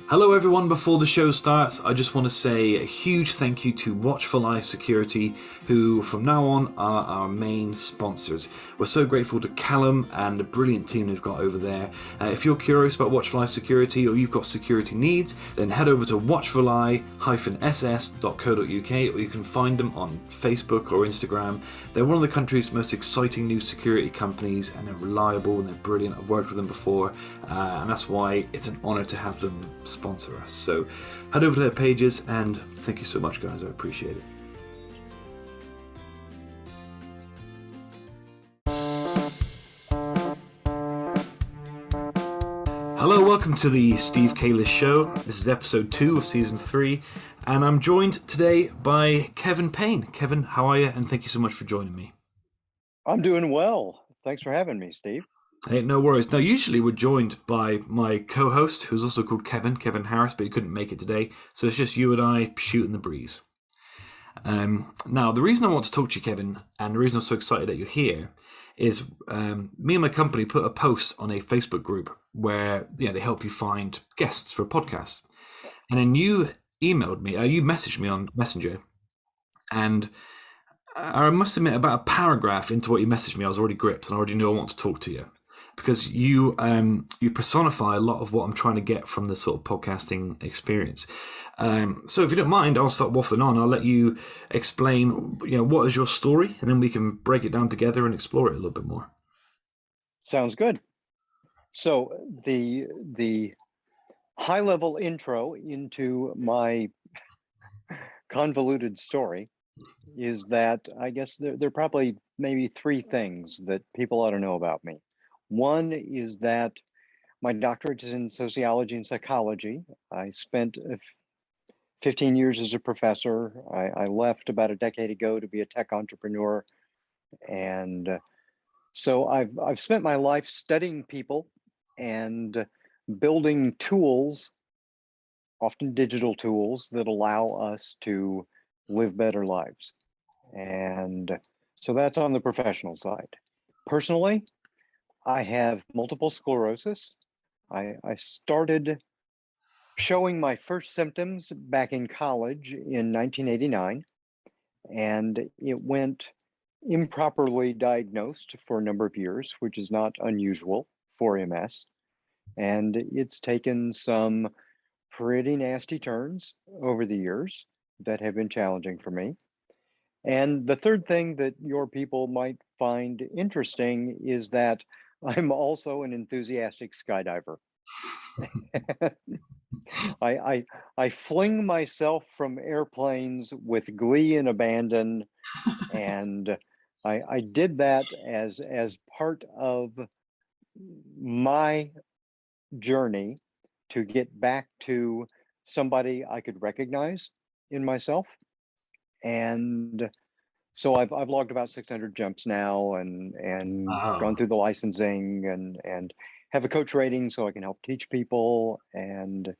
Hello everyone, before the show starts, I just want to say a huge thank you to Watchful Eye Security, who from now on are our main sponsors. We're so grateful to Callum and the brilliant team they've got over there. If you're curious about Watchful Eye Security or you've got security needs, then head over to watchfuleye-ss.co.uk, or you can find them on Facebook or Instagram. They're one of the country's most exciting new security companies, and they're reliable and they're brilliant. I've worked with them before, and that's why it's an honour to have them sponsor us. So head over to their pages, and thank you so much, guys. I appreciate it. Hello, welcome to the Steve Calis Show. This is episode 2 of season 3, and I'm joined today by Kevin Payne. Kevin, how are you? And thank you so much for joining me. I'm doing well. Thanks for having me, Steve. Hey, no worries. Now, usually we're joined by my co-host, who's also called Kevin Harris, but he couldn't make it today. So it's just you and I shooting the breeze. Now, the reason I want to talk to you, Kevin, and the reason I'm so excited that you're here, is me and my company put a post on a Facebook group where they help you find guests for a podcast. And then you emailed me, you messaged me on Messenger, and I must admit, about a paragraph into what you messaged me, I was already gripped, and I already knew I want to talk to you. Because you personify a lot of what I'm trying to get from the sort of podcasting experience. So if you don't mind, I'll start waffling on. I'll let you explain, what is your story, and then we can break it down together and explore it a little bit more. Sounds good. So the high-level intro into my convoluted story is that I guess there are probably maybe 3 things that people ought to know about me. One is that my doctorate is in sociology and psychology. I spent 15 years as a professor. I left about a decade ago to be a tech entrepreneur. And so I've spent my life studying people and building tools, often digital tools, that allow us to live better lives. And so that's on the professional side. Personally, I have multiple sclerosis. I started showing my first symptoms back in college in 1989, and it went improperly diagnosed for a number of years, which is not unusual for MS. And it's taken some pretty nasty turns over the years that have been challenging for me. And the third thing that your people might find interesting is that I'm also an enthusiastic skydiver. I fling myself from airplanes with glee and abandon, and I did that as part of my journey to get back to somebody I could recognize in myself. And so I've logged about 600 jumps now, and Wow. gone through the licensing and have a coach rating so I can help teach people. And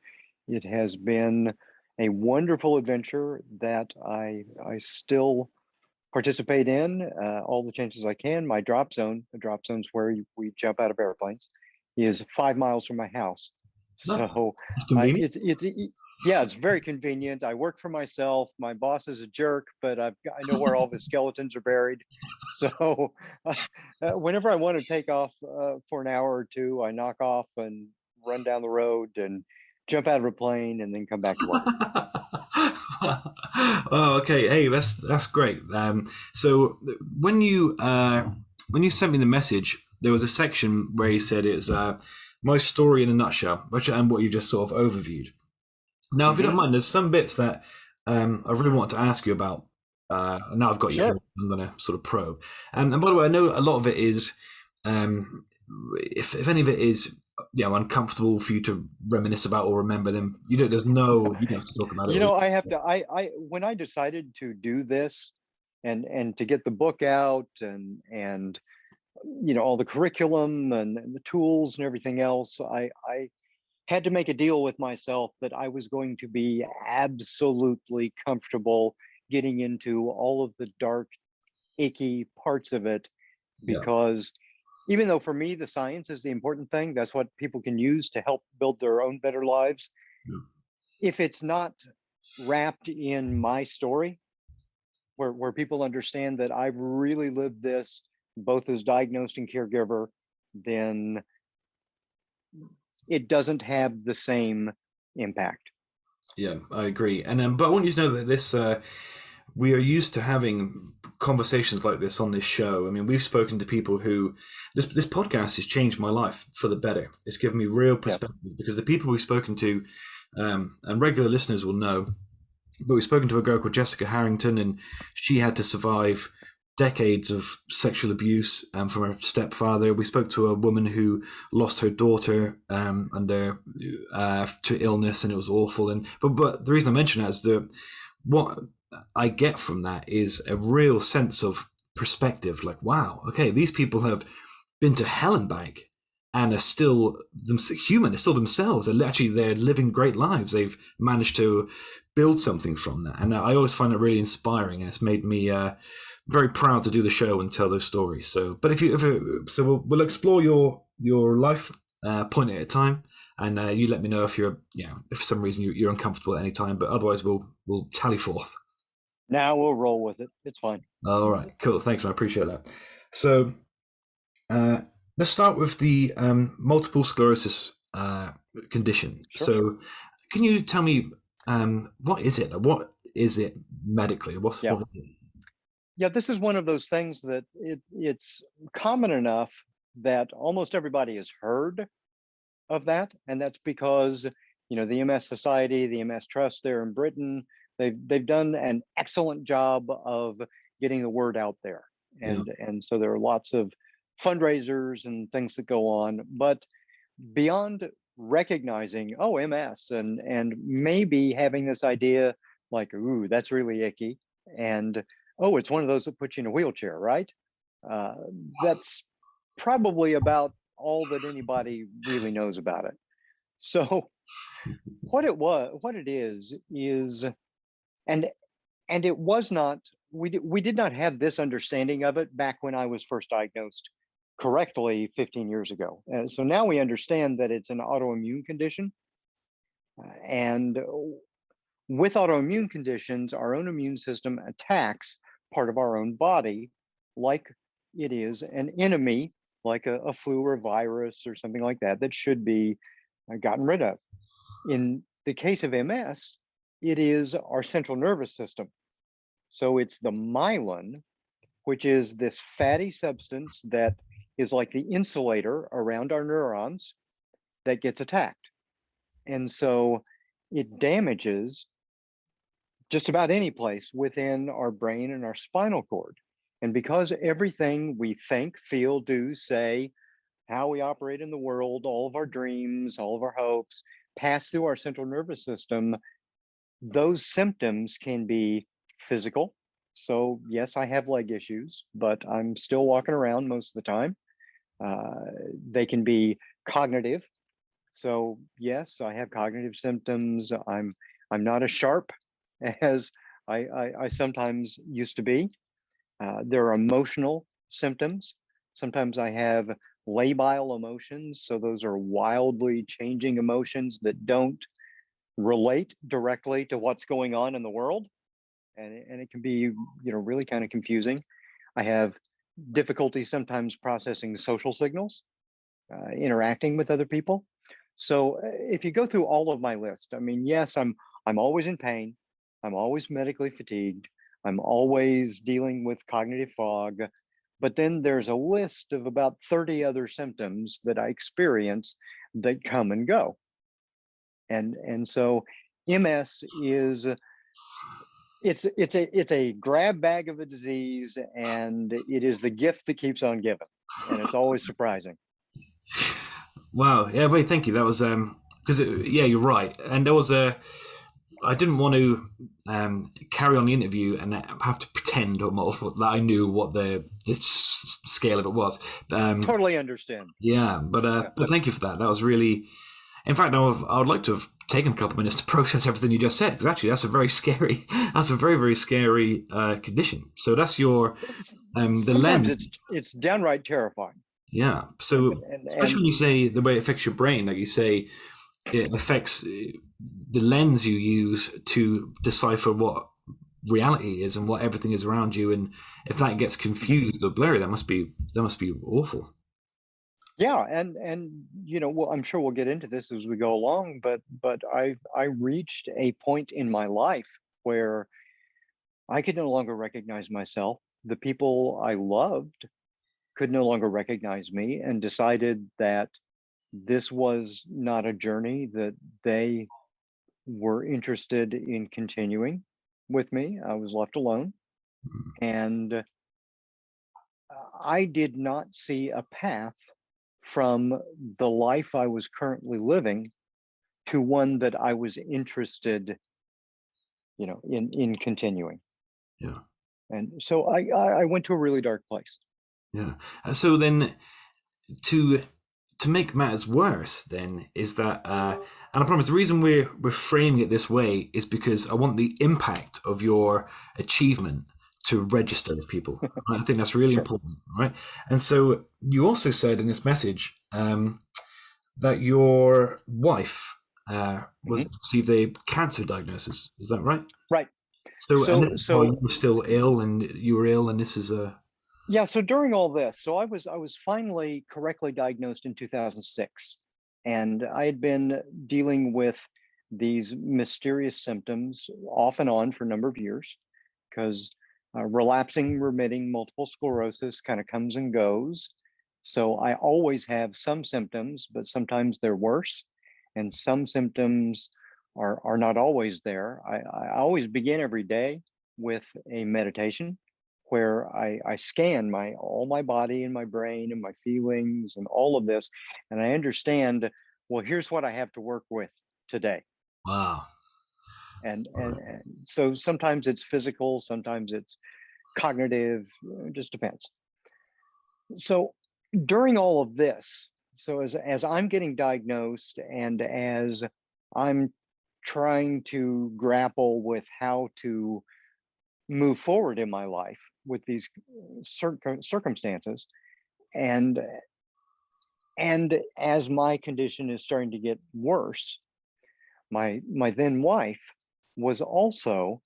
it has been a wonderful adventure that I still participate in all the chances I can. My drop zone, the drop zone's where we jump out of airplanes, is 5 miles from my house. So That's convenient. it's very convenient. I work for myself. My boss is a jerk, but I know where all the skeletons are buried. So whenever I want to take off for an hour or two, I knock off and run down the road and jump out of a plane and then come back to work. Oh, okay. Hey, that's great. So when you sent me the message, there was a section where you said it's my story in a nutshell, and what you just sort of overviewed. Now, if you don't mind, there's some bits that I really want to ask you about. And now I've got you. Sure. I'm going to sort of probe. And by the way, I know a lot of it is, if any of it is, uncomfortable for you to reminisce about or remember them, you don't have to talk about it. I have to. When I decided to do this, and to get the book out, and all the curriculum and the tools and everything else, I had to make a deal with myself that I was going to be absolutely comfortable getting into all of the dark, icky parts of it, because even though for me the science is the important thing, that's what people can use to help build their own better lives. if it's not wrapped in my story, where people understand that I've really lived this both as diagnosed and caregiver, then it doesn't have the same impact. Yeah, I agree. And but I want you to know that this we are used to having conversations like this on this show. I mean, we've spoken to people who this podcast has changed my life for the better. It's given me real perspective because the people we've spoken to, and regular listeners will know, but we've spoken to a girl called Jessica Harrington, and she had to survive decades of sexual abuse from her stepfather. We spoke to a woman who lost her daughter under to illness, and it was awful. And but the reason I mention that is what I get from that is a real sense of perspective. Like, wow, okay, these people have been to hell and back and are still human, are still themselves. They're living great lives. They've managed to build something from that. And I always find it really inspiring, and it's made me very proud to do the show and tell those stories. So, but we'll explore your life point at a time, and you let me know if if for some reason you're uncomfortable at any time. But otherwise, we'll tally forth. Now we'll roll with it. It's fine. All right, cool. Thanks, man. I appreciate that. So, let's start with the multiple sclerosis condition. Sure. So, can you tell me what is it? What is it medically? What is it? Yeah, this is one of those things that it's common enough that almost everybody has heard of that, and that's because the MS Society, the MS Trust there in Britain, they've done an excellent job of getting the word out there, and so there are lots of fundraisers and things that go on. But beyond recognizing MS and maybe having this idea like, ooh, that's really icky, and oh, it's one of those that puts you in a wheelchair, right? That's probably about all that anybody really knows about it. So what it is, and it was not, we did not have this understanding of it back when I was first diagnosed correctly 15 years ago. So now we understand that it's an autoimmune condition. And with autoimmune conditions, our own immune system attacks part of our own body like it is an enemy, like a flu or a virus or something like that, that should be gotten rid of. In the case of MS, it is our central nervous system. So it's the myelin, which is this fatty substance that is like the insulator around our neurons, that gets attacked. And so it damages just about any place within our brain and our spinal cord. And because everything we think, feel, do, say, how we operate in the world, all of our dreams, all of our hopes pass through our central nervous system, those symptoms can be physical. So yes, I have leg issues, but I'm still walking around most of the time. They can be cognitive. So yes, I have cognitive symptoms. I'm not as sharp as I sometimes used to be. There are emotional symptoms. Sometimes I have labile emotions. So those are wildly changing emotions that don't relate directly to what's going on in the world. And it can be, really kind of confusing. I have difficulty sometimes processing social signals, interacting with other people. So if you go through all of my list, I mean, yes, I'm always in pain. I'm always medically fatigued. I'm always dealing with cognitive fog. But then there's a list of about 30 other symptoms that I experience that come and go. And so MS is it's a grab bag of a disease, and it is the gift that keeps on giving, and it's always surprising. Wow. Yeah, wait, thank you. That was because you're right. And there was I didn't want to carry on the interview and have to pretend almost that I knew what the scale of it was. Totally understand. Yeah, but thank you for that. That was really, in fact, I would like to have taken a couple of minutes to process everything you just said, because actually that's a very very, very scary condition. So that's your the lens. It's downright terrifying. Yeah. So especially when you say the way it affects your brain, like you say, it affects the lens you use to decipher what reality is and what everything is around you. And if that gets confused or blurry, that must be awful. Yeah, and well, I'm sure we'll get into this as we go along, but I reached a point in my life where I could no longer recognize myself. The people I loved could no longer recognize me, and decided that this was not a journey that they were interested in continuing with me. I was left alone, and I did not see a path from the life I was currently living to one that I was interested, in continuing. Yeah, And so I went to a really dark place. yeah. So then, to to make matters worse, then is that, and I promise the reason we're framing it this way is because I want the impact of your achievement to register with people. I think that's really Sure. important, right? And so you also said in this message that your wife was Hmm. received a cancer diagnosis. Is that right? Right. So, and this So is while you so were still ill, and you were ill, and this is a yeah, so during all this, so I was finally correctly diagnosed in 2006, and I had been dealing with these mysterious symptoms off and on for a number of years, because relapsing remitting multiple sclerosis kind of comes and goes. So I always have some symptoms, but sometimes they're worse, and some symptoms are not always there. I always begin every day with a meditation where I scan my all my body and my brain and my feelings and all of this, and I understand, well, here's what I have to work with today. wow. And so sometimes it's physical, sometimes it's cognitive, it just depends. So during all of this, so as I'm getting diagnosed and as I'm trying to grapple with how to move forward in my life with these circumstances, and as my condition is starting to get worse, my then wife was also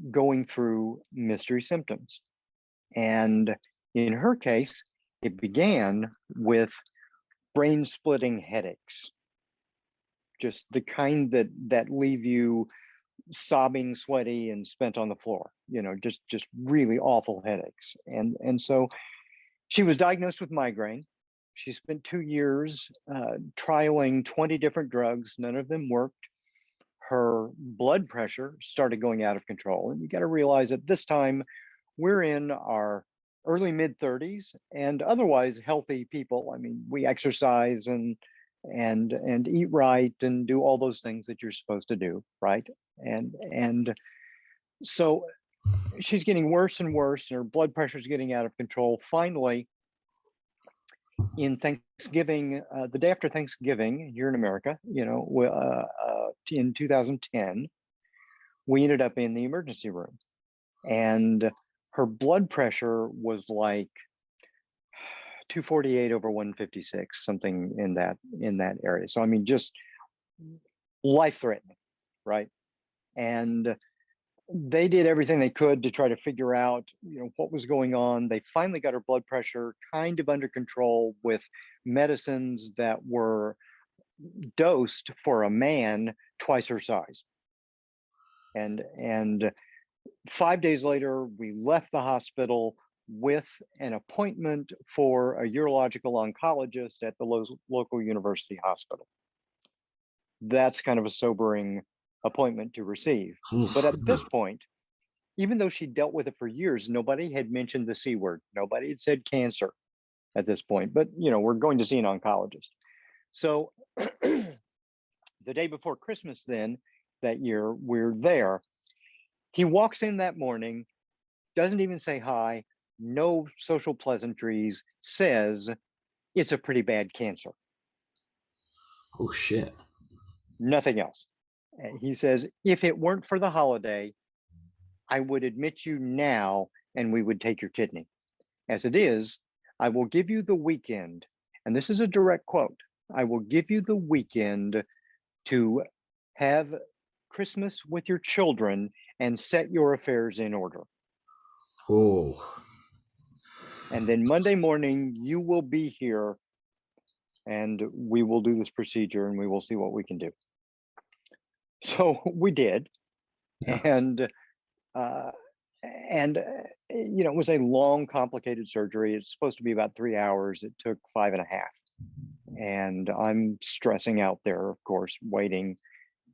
going through mystery symptoms. And in her case, it began with brain splitting headaches, just the kind that leave you sobbing, sweaty, and spent on the floor. Just really awful headaches. And so she was diagnosed with migraine. She spent 2 years trialing 20 different drugs. None of them worked. Her blood pressure started going out of control. And you got to realize at this time, we're in our early mid 30s and otherwise healthy people. I mean, we exercise and eat right and do all those things that you're supposed to do, right? And so she's getting worse and worse, and her blood pressure is getting out of control. Finally, in Thanksgiving, the day after Thanksgiving here in America, in 2010, we ended up in the emergency room, and her blood pressure was like 248 over 156, something in that area. So I mean, just life threatening, right? And they did everything they could to try to figure out, what was going on. They finally got her blood pressure kind of under control with medicines that were dosed for a man twice her size. And 5 days later, we left the hospital with an appointment for a urological oncologist at the local university hospital. That's kind of a sobering appointment to receive. But Oof, at this point, even though she dealt with it for years, nobody had mentioned the C word. Nobody had said cancer at this point. But, we're going to see an oncologist. So the day before Christmas, then, that year, we're there. He walks in that morning, doesn't even say hi, no social pleasantries, says it's a pretty bad cancer, oh shit. nothing else. And he says, if it weren't for the holiday, I would admit you now and we would take your kidney. As it is, I will give you the weekend. And this is a direct quote. I will give you the weekend to have Christmas with your children and set your affairs in order. Oh. And then Monday morning, you will be here and we will do this procedure and we will see what we can do. So we did. Yeah. And it was a long, complicated surgery. It's supposed to be about 3 hours. It took 5.5. And I'm stressing out there, of course, waiting.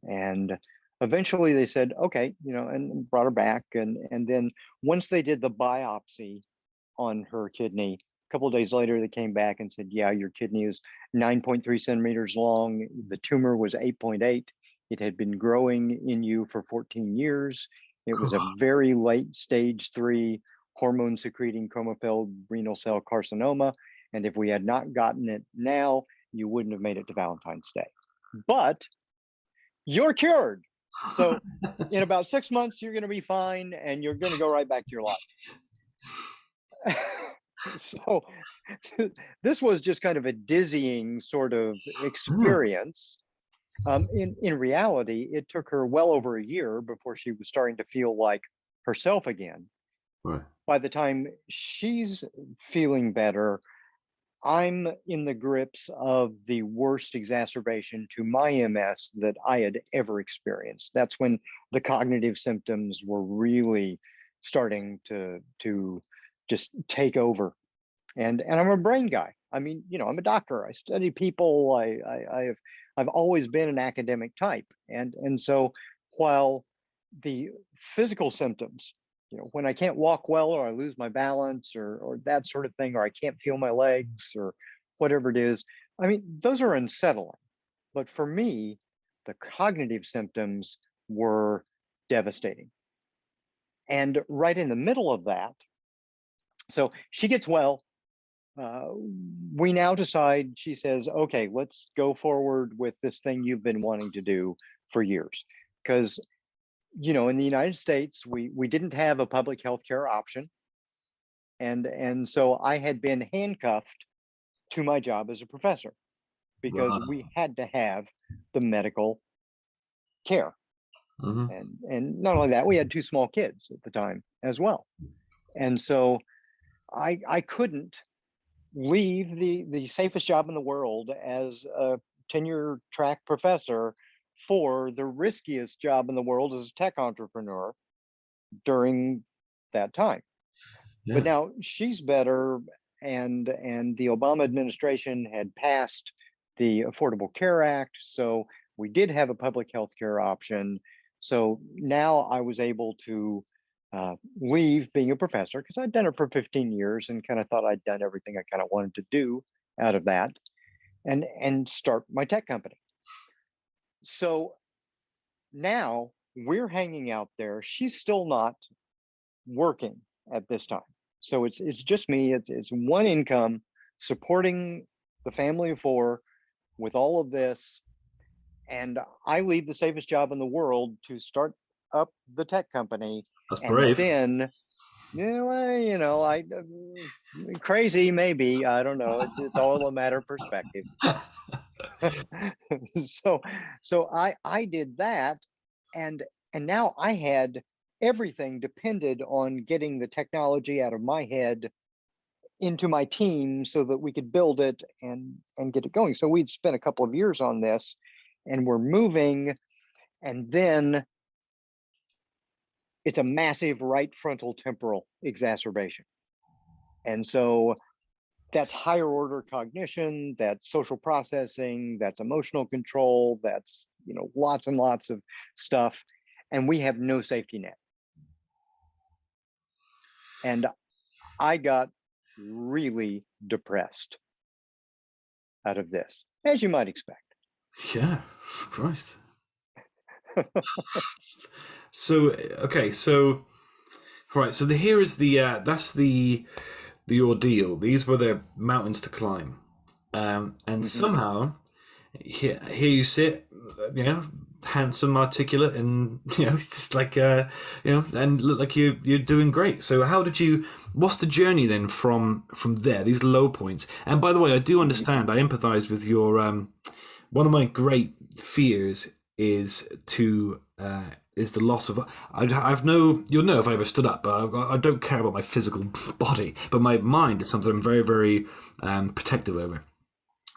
And eventually they said, okay, and brought her back. And then once they did the biopsy on her kidney, a couple of days later, they came back and said, yeah, your kidney is 9.3 centimeters long. The tumor was 8.8. It had been growing in you for 14 years. It was a very late stage 3 hormone secreting chromophill renal cell carcinoma. And if we had not gotten it now, you wouldn't have made it to Valentine's Day. But you're cured. So in about 6 months, you're going to be fine and you're going to go right back to your life. So this was just kind of a dizzying sort of experience. In reality, it took her well over a year before she was starting to feel like herself again. Right. By the time she's feeling better, I'm in the grips of the worst exacerbation to my MS that I had ever experienced. That's when the cognitive symptoms were really starting to just take over. And I'm a brain guy. I mean, I'm a doctor. I study people. I've always been an academic type. And so while the physical symptoms, when I can't walk well, or I lose my balance, or that sort of thing, or I can't feel my legs, or whatever it is, I mean, those are unsettling. But for me, the cognitive symptoms were devastating. And right in the middle of that, so she gets well. We now decide, she says, okay, let's go forward with this thing you've been wanting to do for years. Because, in the United States, we didn't have a public health care option. And so I had been handcuffed to my job as a professor because we had to have the medical care. And not only that, we had 2 small kids at the time as well. And so I couldn't leave the safest job in the world as a tenure track professor for the riskiest job in the world as a tech entrepreneur during that time. Yeah. But now she's better, and the Obama administration had passed the Affordable Care Act, so we did have a public health care option. So now I was able to leave being a professor, because I'd done it for 15 years and kind of thought I'd done everything I kind of wanted to do out of that, and start my tech company. So now we're hanging out there. She's still not working at this time. So it's just me. It's one income supporting the family of 4 with all of this. And I leave the safest job in the world to start up the tech company. That's brave. And then, I crazy maybe, I don't know. It's all a matter of perspective. So I did that, and now I had everything depended on getting the technology out of my head into my team so that we could build it and get it going. So we'd spent a couple of years on this, and we're moving, and then it's a massive right frontal temporal exacerbation. And so that's higher order cognition, that's social processing, that's emotional control, that's, lots and lots of stuff. And we have no safety net. And I got really depressed out of this, as you might expect. Yeah, Christ. So, okay, so, right, so here is that's the ordeal. These were the mountains to climb. And somehow, here you sit, handsome, articulate, and, it's just like, and look like you're doing great. So what's the journey then from there, these low points? And by the way, I do understand, I empathize with your, one of my great fears is the loss of. I've no. You'll know if I ever stood up, but I don't care about my physical body, but my mind is something I'm very, very protective over.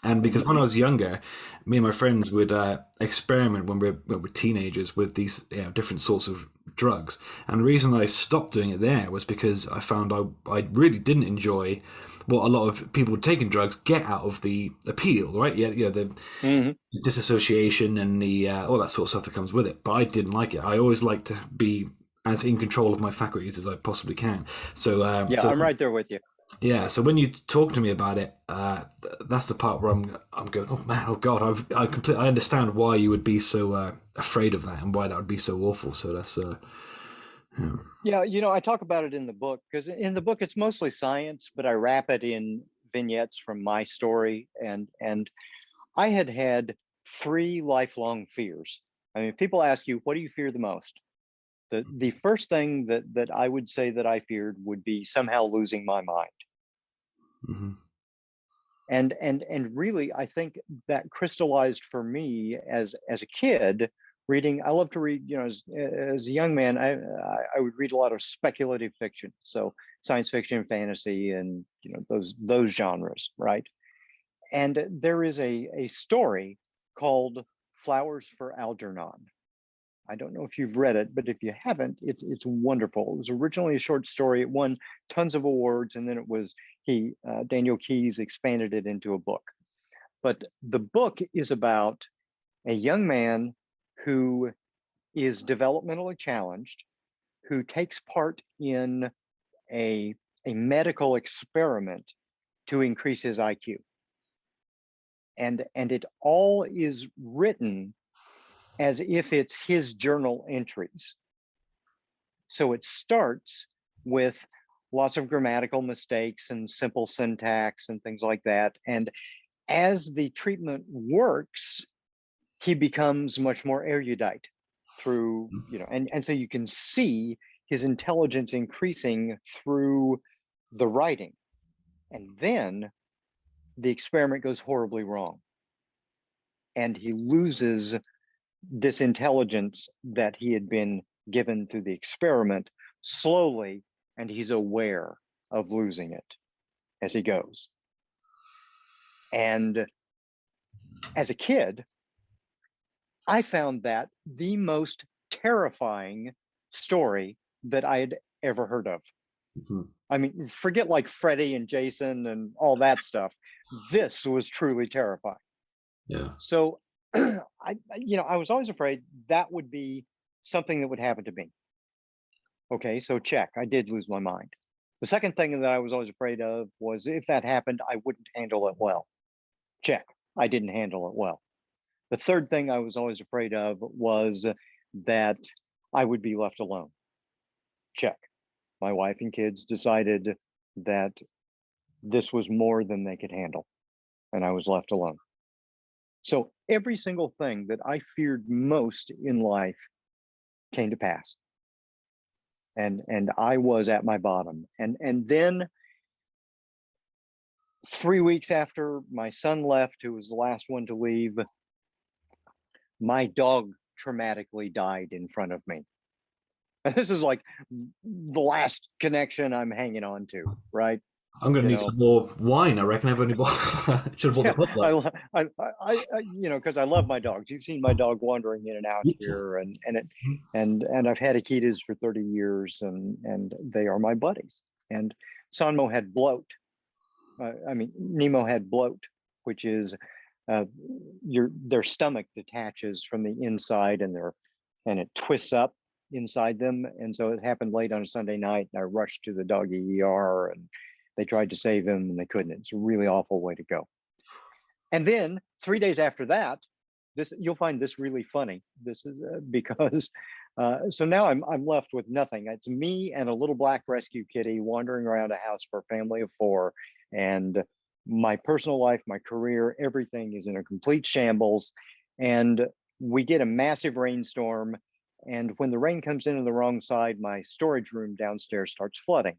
And because when I was younger, me and my friends would experiment when we were teenagers with these different sorts of drugs. And the reason I stopped doing it there was because I found I really didn't enjoy what a lot of people taking drugs get out of the appeal, right? Yeah, the Mhm. disassociation and the all that sort of stuff that comes with it. But I didn't like it. I always like to be as in control of my faculties as I possibly can. So, Yeah, I'm right there with you. yeah, so when you talk to me about it, that's the part where I'm going, oh man, oh god, I understand why you would be so afraid of that and why that would be so awful. So that's yeah. Yeah, I talk about it in the book because in the book it's mostly science, but I wrap it in vignettes from my story, and I had three lifelong fears. I mean, people ask you, what do you fear the most? The first thing that I would say that I feared would be somehow losing my mind. Hmm. And really, I think that crystallized for me as a kid reading. I love to read, as a young man, I would read a lot of speculative fiction, so science fiction, fantasy, and those genres, right? And there is a story called Flowers for Algernon. I don't know if you've read it, but if you haven't, it's wonderful. It was originally a short story. It won tons of awards, and then it was Daniel Keyes expanded it into a book. But the book is about a young man who is developmentally challenged, who takes part in a a medical experiment to increase his IQ, and it all is written as if it's his journal entries. So it starts with lots of grammatical mistakes and simple syntax and things like that. And as the treatment works, he becomes much more erudite through, and so you can see his intelligence increasing through the writing. And then the experiment goes horribly wrong. And he loses this intelligence that he had been given through the experiment slowly, and he's aware of losing it as he goes. And as a kid, I found that the most terrifying story that I had ever heard of. Hmm. I mean, forget like Freddy and Jason and all that stuff. This was truly terrifying. Yeah. So I was always afraid that would be something that would happen to me. Okay, so check, I did lose my mind. The second thing that I was always afraid of was if that happened, I wouldn't handle it well. Check, I didn't handle it well. The third thing I was always afraid of was that I would be left alone. Check. My wife and kids decided that this was more than they could handle, and I was left alone. So every single thing that I feared most in life came to pass. And I was at my bottom. And then 3 weeks after my son left, who was the last one to leave, my dog traumatically died in front of me. And this is like the last connection I'm hanging on to, right? I'm going to You need know, some more wine. I reckon I've only bought. Should have bought the yeah, pub I, though. because I love my dogs. You've seen my dog wandering in and out here, and I've had Akitas for 30 years, and they are my buddies. And Sanmo had bloat. Nemo had bloat, which is uh, their stomach detaches from the inside, and it twists up inside them. And so it happened late on a Sunday night, and I rushed to the doggy ER, and they tried to save him, and they couldn't. It's a really awful way to go. And then 3 days after that, you'll find this really funny. This is because so now I'm left with nothing. It's me and a little black rescue kitty wandering around a house for a family of four, and my personal life, my career, everything is in a complete shambles. And we get a massive rainstorm, and when the rain comes in on the wrong side, my storage room downstairs starts flooding.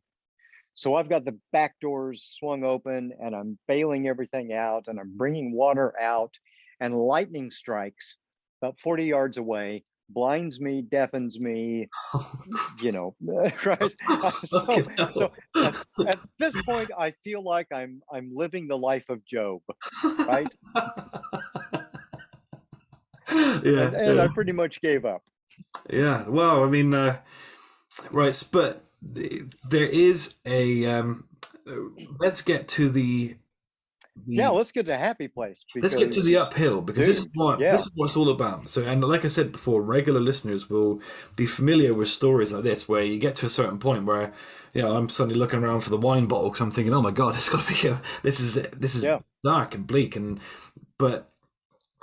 So I've got the back doors swung open, and I'm bailing everything out, and I'm bringing water out, and lightning strikes about 40 yards away, blinds me, deafens me, you know, right? Okay, So no. at this point, I feel like I'm living the life of Job, right? Yeah, And yeah, I pretty much gave up. yeah. Well, I mean, right, but there is a. Let's get to Yeah, the let's get to a happy place let's get to because, the uphill because dude, this yeah, is what it's all about. So, and like I said before, regular listeners will be familiar with stories like this, where you get to a certain point where, I'm suddenly looking around for the wine bottle because I'm thinking, oh my god, it's got to be this is yeah, dark and bleak, and but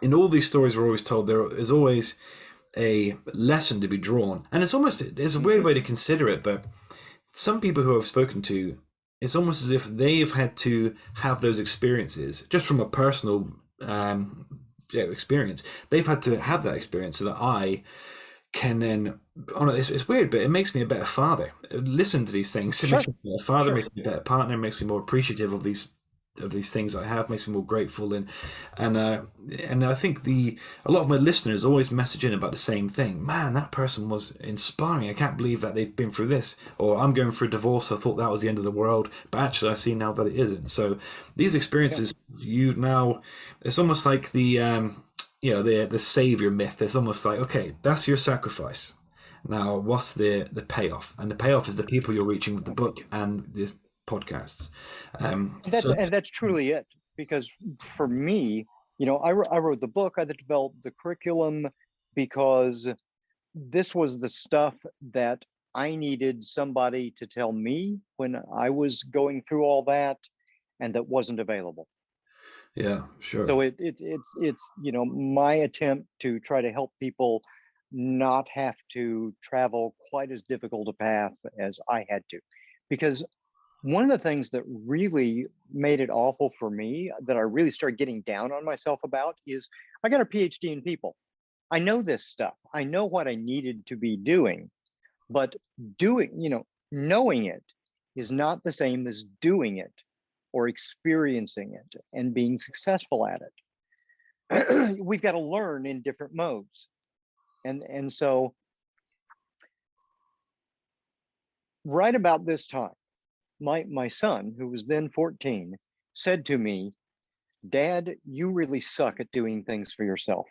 in all these stories we're always told there is always a lesson to be drawn, and it's a weird hmm way to consider it, but some people who I've spoken to, it's almost as if they've had to have those experiences just from a personal experience. They've had to have that experience so that I can then. Oh no, it's weird, but it makes me a better father. Listen to these things. It makes sure, me a better father, sure, makes me a better partner, makes me more appreciative of these things I have, makes me more grateful, and and I think a lot of my listeners always message in about the same thing. Man, that person was inspiring. I can't believe that they've been through this. Or I'm going through a divorce. I thought that was the end of the world, but actually I see now that it isn't. So these yeah, experiences, it's almost like the savior myth. It's almost like, okay, that's your sacrifice. Now, what's the payoff? And the payoff is the people you're reaching with the book and this podcasts. So and that's truly it. Because for me, I wrote the book, I developed the curriculum because this was the stuff that I needed somebody to tell me when I was going through all that, and that wasn't available. yeah, sure. So it's my attempt to try to help people not have to travel quite as difficult a path as I had to. Because one of the things that really made it awful for me, that I really started getting down on myself about, is I got a PhD in people. I know this stuff. I know what I needed to be doing, but knowing it is not the same as doing it or experiencing it and being successful at it. We've got to learn in different modes. And so right about this time, my son, who was then 14, said to me, "Dad, you really suck at doing things for yourself."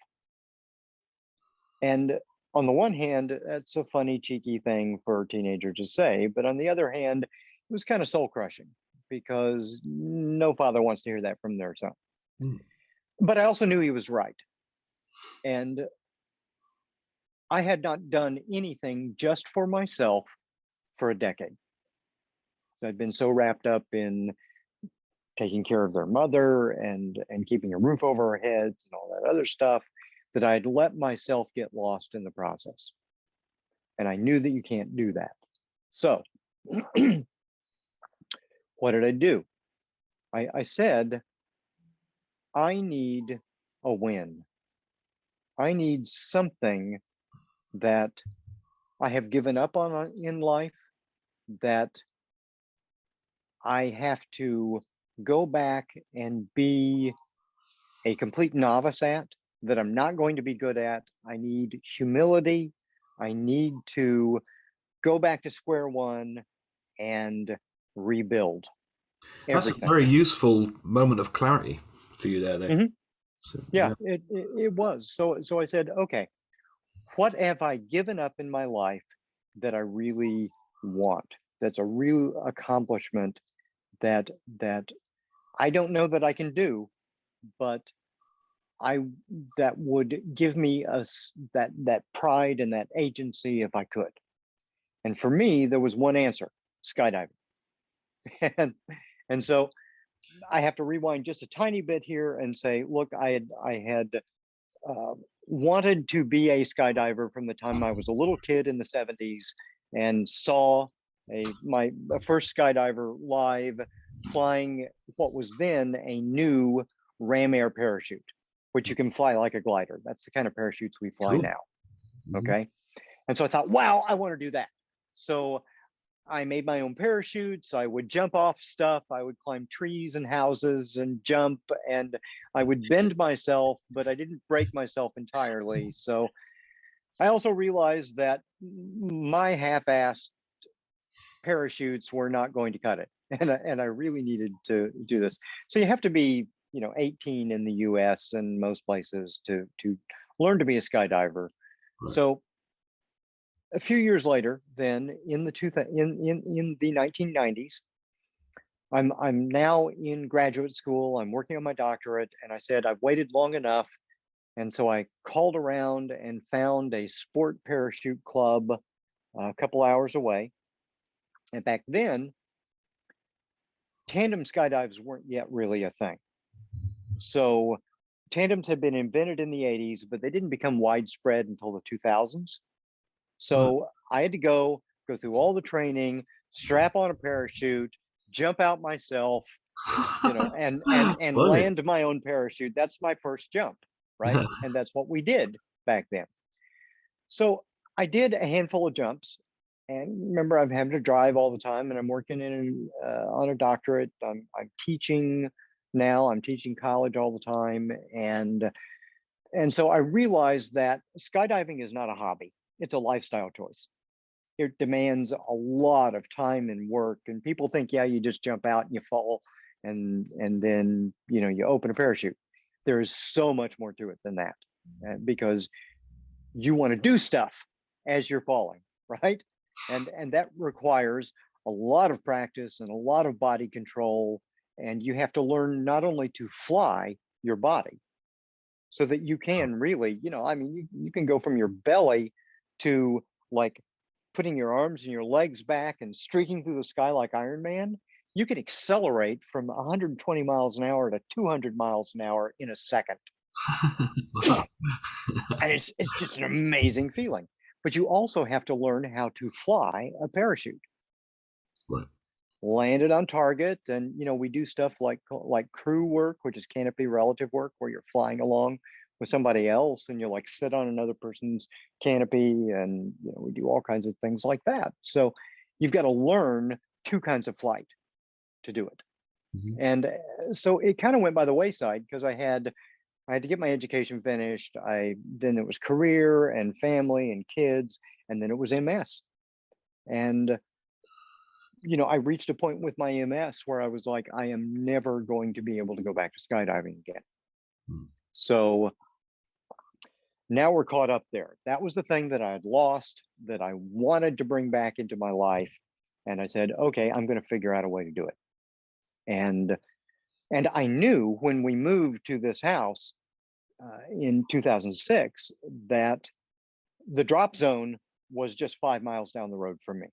And on the one hand, that's a funny, cheeky thing for a teenager to say. But on the other hand, it was kind of soul crushing because no father wants to hear that from their son. Mm. But I also knew he was right. And I had not done anything just for myself for a decade. So I'd been so wrapped up in taking care of their mother and keeping a roof over our heads and all that other stuff that I'd let myself get lost in the process. And I knew that you can't do that. So what did I do? I said, I need a win. I need something that I have given up on in life, that I have to go back and be a complete novice at, that I'm not going to be good at. I need humility. I need to go back to square one and rebuild That's a everything. very useful moment of clarity for you there. Mhm. So, Yeah, yeah. it was. So I said, okay, what have I given up in my life that I really want? That's a real accomplishment that I don't know that I can do, but I that would give me that pride and that agency if I could. And for me, there was one answer: skydiving. and and so I have to rewind just a tiny bit here and say, look, I had uh, wanted to be a skydiver from the time I was a little kid in the 70s, and saw my first skydiver live flying what was then a new ram air parachute, which you can fly like a glider. That's the kind of parachutes we fly Cool. now. Mhm. Okay. And so I thought, wow, I want to do that. So I made my own parachutes. I would jump off stuff. I would climb trees and houses and jump, and I would bend myself, but I didn't break myself entirely. So I also realized that my half-assed parachutes were not going to cut it, and I really needed to do this. So you have to be, 18 in the U.S. and most places to learn to be a skydiver. Right. So a few years later, then in the 1990s, I'm now in graduate school. I'm working on my doctorate, and I said I've waited long enough, and so I called around and found a sport parachute club a couple hours away. And back then, tandem skydives weren't yet really a thing. So tandems had been invented in the 80s, but they didn't become widespread until the 2000s. So I had to go through all the training, strap on a parachute, jump out myself, and Funny. land my own parachute. That's my first jump, right? And that's what we did back then. So I did a handful of jumps, and remember, I'm having to drive all the time, and I'm working on a doctorate. I'm teaching now. I'm teaching college all the time, and so I realized that skydiving is not a hobby. It's a lifestyle choice. It demands a lot of time and work, and people think, yeah, you just jump out and you fall, and then you open a parachute. There is so much more to it than that, because you want to do stuff as you're falling, right? And that requires a lot of practice and a lot of body control, and you have to learn not only to fly your body, so that you can really, you can go from your belly to like putting your arms and your legs back and streaking through the sky like Iron Man. You can accelerate from 120 miles an hour to 200 miles an hour in a second. Wow. And it's just an amazing feeling. But you also have to learn how to fly a parachute. Right. Land it on target, and we do stuff like crew work, which is canopy relative work, where you're flying along with somebody else and you like sit on another person's canopy, and we do all kinds of things like that. So you've got to learn two kinds of flight to do it. Mhm. And so it kind of went by the wayside, because I had to get my education finished. Then it was career and family and kids, and then it was MS. And I reached a point with my MS where I was like, I am never going to be able to go back to skydiving again. Mm. So now we're caught up there. That was the thing that I had lost, that I wanted to bring back into my life. And I said, okay, I'm going to figure out a way to do it. And I knew when we moved to this house in 2006 that the drop zone was just 5 miles down the road from me.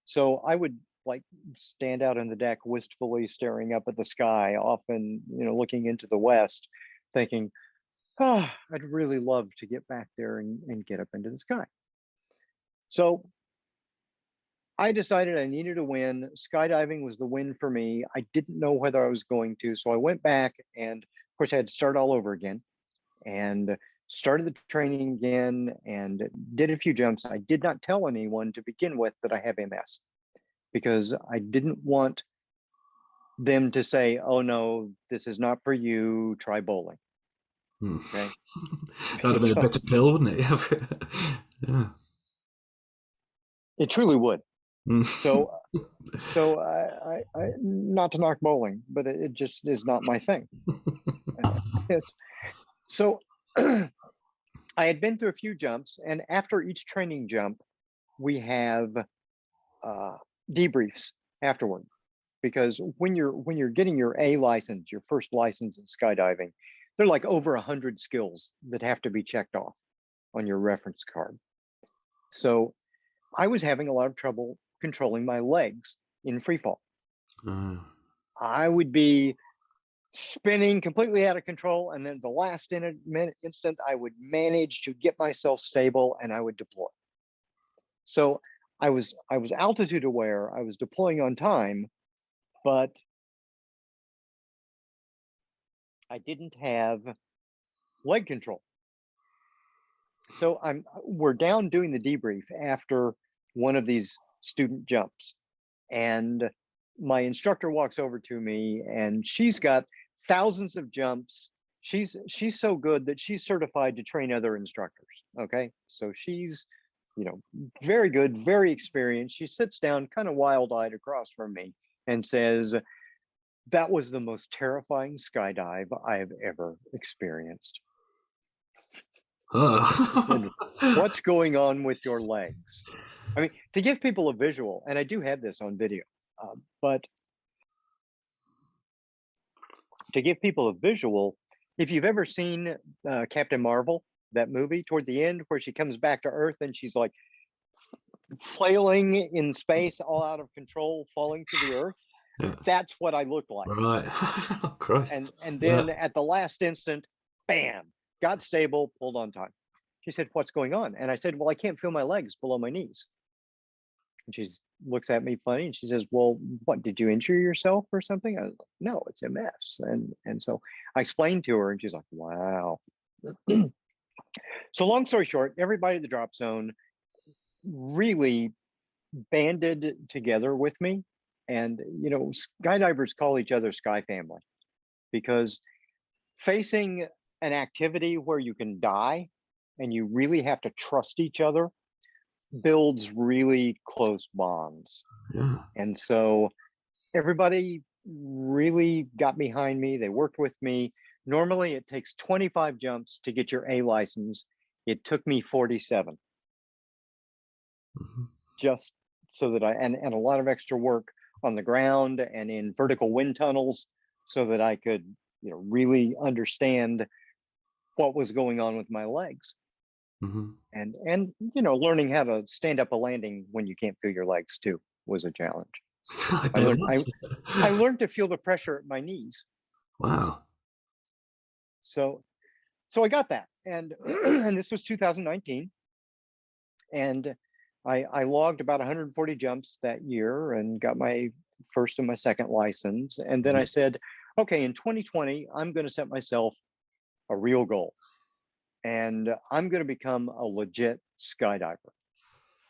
So I would like stand out on the deck wistfully staring up at the sky, often, looking into the west, thinking, oh, I'd really love to get back there and get up into the sky. So I decided I needed a win. Skydiving was the win for me. I didn't know whether I was going to. So I went back, and of course I had to start all over again, and started the training again and did a few jumps. I did not tell anyone to begin with that I have MS, because I didn't want them to say, oh no, this is not for you, try bowling. Okay. That'd have been a bitter pill, wouldn't it? Yeah. It truly would. Mm. So I not to knock bowling, but it just is not my thing. So I had been through a few jumps, and after each training jump, we have debriefs afterward, because when you're getting your A license, your first license in skydiving, there are like over 100 skills that have to be checked off on your reference card. So I was having a lot of trouble controlling my legs in free fall. I would be spinning completely out of control, and then the last instant I would manage to get myself stable, and I would deploy. So I was altitude aware, I was deploying on time, but I didn't have leg control. So we're down doing the debrief after one of these student jumps. And my instructor walks over to me, and she's got thousands of jumps. She's so good that she's certified to train other instructors. Okay, so she's, you know, very good, very experienced. She sits down kind of wild-eyed across from me and says, "That was the most terrifying skydive I have ever experienced." And Oh. what's going on with your legs? I mean, to give people a visual, and I do have this on video, but to give people a visual, if you've ever seen Captain Marvel, that movie toward the end where she comes back to Earth and she's like flailing in space, all out of control, falling to the Earth, Yeah. that's what I looked like. Right. Oh, Christ. And Yeah. then at the last instant, bam, got stable, pulled on time. She said, "What's going on?" And I said, "Well, I can't feel my legs below my knees." And she looks at me funny and she says, "Well, what, did you injure yourself or something?" I was like, "No, it's MS." And so I explained to her and she's like, "Wow." So long story short, everybody at the drop zone really banded together with me. And, you know, skydivers call each other Sky Family, because facing an activity where you can die and you really have to trust each other builds really close bonds. Yeah. And so everybody really got behind me. They worked with me. Normally it takes 25 jumps to get your A license. It took me 47, Mhm. just so that and a lot of extra work on the ground and in vertical wind tunnels so that I could, you know, really understand what was going on with my legs. Mhm. And you know, learning how to stand up a landing when you can't feel your legs too was a challenge. I I bet it learned was. I learned to feel the pressure at my knees. Wow. So so I got that. And and this was 2019. And I logged about 140 jumps that year and got my first and my second license. And then I said, okay, in 2020, I'm going to set myself a real goal. And I'm going to become a legit skydiver,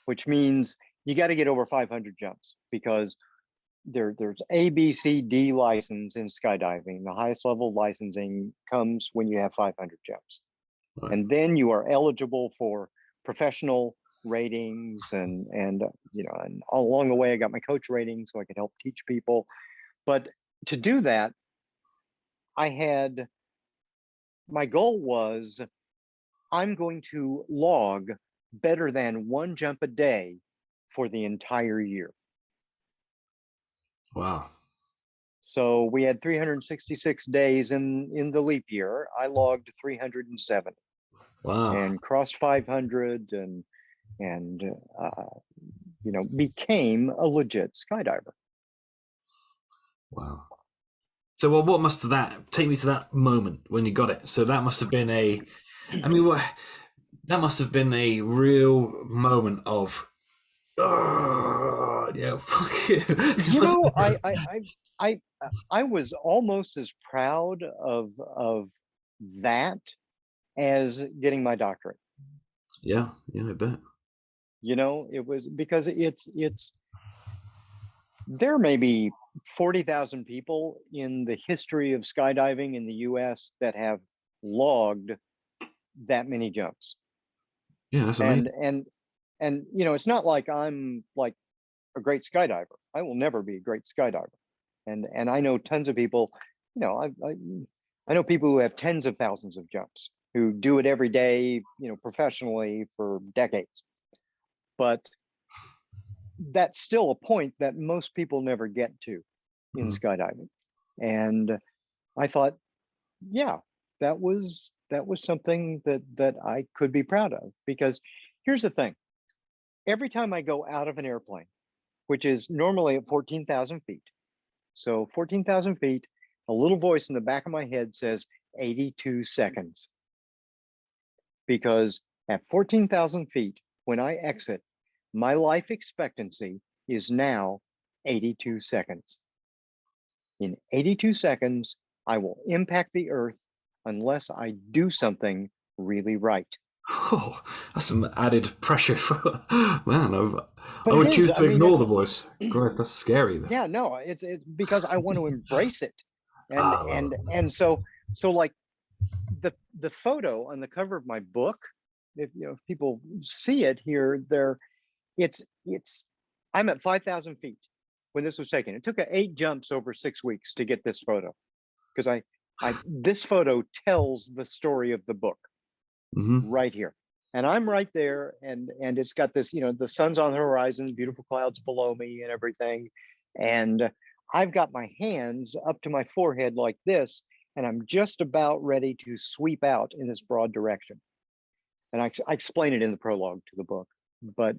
which means you got to get over 500 jumps, because there's A, B, C, D license in skydiving. The highest level licensing comes when you have 500 jumps. Right. And then you are eligible for professional ratings, and you know, and all along the way I got my coach rating so I could help teach people. But to do that, I had, my goal was, I'm going to log better than one jump a day for the entire year. Wow. So we had 366 days in the leap year. I logged 307 Wow. and crossed 500, and you know, became a legit skydiver. Wow. So, well, what must that take me to that moment when you got it? So that must have been I mean, that must have been a real moment of, oh, yeah, fuck you. You know, I I was almost as proud of that as getting my doctorate. Yeah, yeah, I bet. You know, it was because it's there may be 40,000 people in the history of skydiving in the US that have logged that many jumps. Yeah, that's And amazing. you know, it's not like I'm like a great skydiver. I will never be a great skydiver. And I know tons of people, you know, I know people who have tens of thousands of jumps, who do it every day, you know, professionally for decades. But that's still a point that most people never get to in Mhm. skydiving. And I thought, yeah, that was something that I could be proud of. Because here's the thing: every time I go out of an airplane, which is normally at 14,000 feet, so 14,000 feet, a little voice in the back of my head says 82 seconds. Because at 14,000 feet, when I exit, my life expectancy is now 82 seconds. In 82 seconds, I will impact the earth unless I do something really right. Oh, that's some added pressure for man. I But it would is. choose I to mean, ignore it's the voice. Great, that's scary. yeah, no, it's because I want to embrace it, and Oh, and so like the photo on the cover of my book, if people see it here, it's I'm at 5,000 feet when this was taken. It took 8 jumps over 6 weeks to get this photo because I this photo tells the story of the book hmm. right here. And I'm right there, and it's got this, the sun's on the horizon, beautiful clouds below me and everything. And I've got my hands up to my forehead like this, and I'm just about ready to sweep out in this broad direction. And I explain it in the prologue to the book. But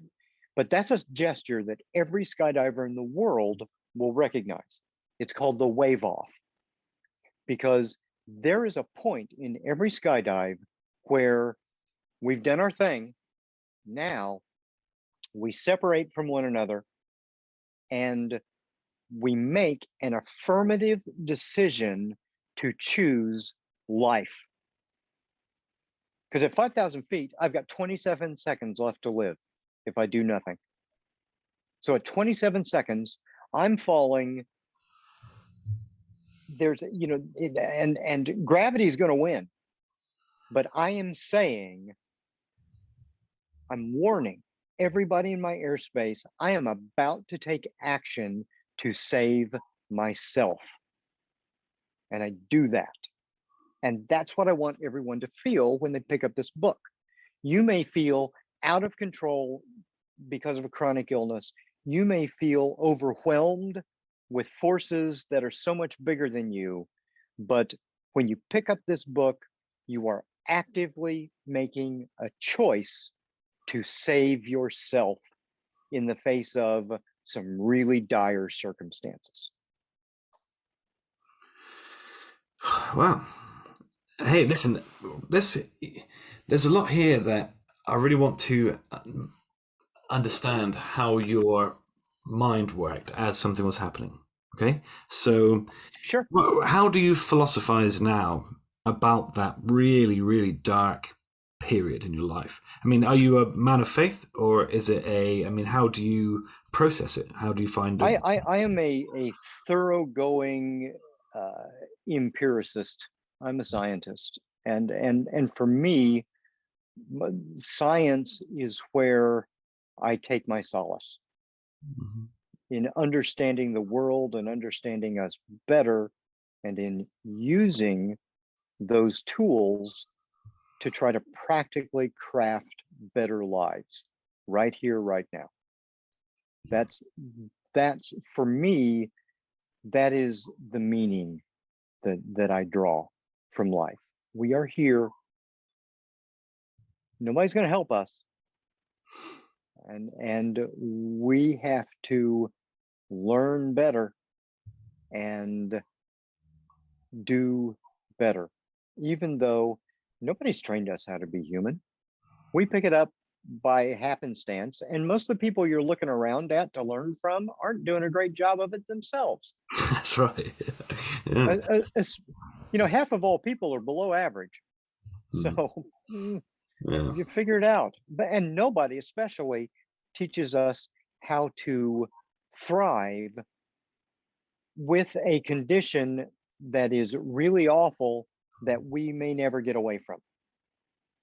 but that's a gesture that every skydiver in the world will recognize. It's called the wave off, because there is a point in every skydive where we've done our thing. Now we separate from one another and we make an affirmative decision to choose life. Because at 5,000 feet, I've got 27 seconds left to live if I do nothing. So at 27 seconds, I'm falling. There's, and gravity is going to win. But I am saying, I'm warning everybody in my airspace, I am about to take action to save myself. And I do that. And that's what I want everyone to feel when they pick up this book. You may feel out of control because of a chronic illness. You may feel overwhelmed with forces that are so much bigger than you. But when you pick up this book, you are actively making a choice to save yourself in the face of some really dire circumstances. wow. Hey, listen, this there's a lot here that I really want to understand how your mind worked as something was happening. Okay, so Sure. how do you philosophize now about that really, really dark period in your life? I mean, are you a man of faith, or is it a? I mean, how do you process it? How do you find a? I am a thoroughgoing uh, empiricist. I'm a scientist, and for me, science is where I take my solace Mhm. in understanding the world and understanding us better, and in using those tools to try to practically craft better lives right here, right now. That's that's for me, that is the meaning that I draw from life. We are here. Nobody's going to help us, and we have to learn better and do better. Even though nobody's trained us how to be human, we pick it up by happenstance, and most of the people you're looking around at to learn from aren't doing a great job of it themselves. That's right. Yeah. Half of all people are below average. So Mm. Yeah. you figure it out. And nobody, especially, teaches us how to thrive with a condition that is really awful that we may never get away from.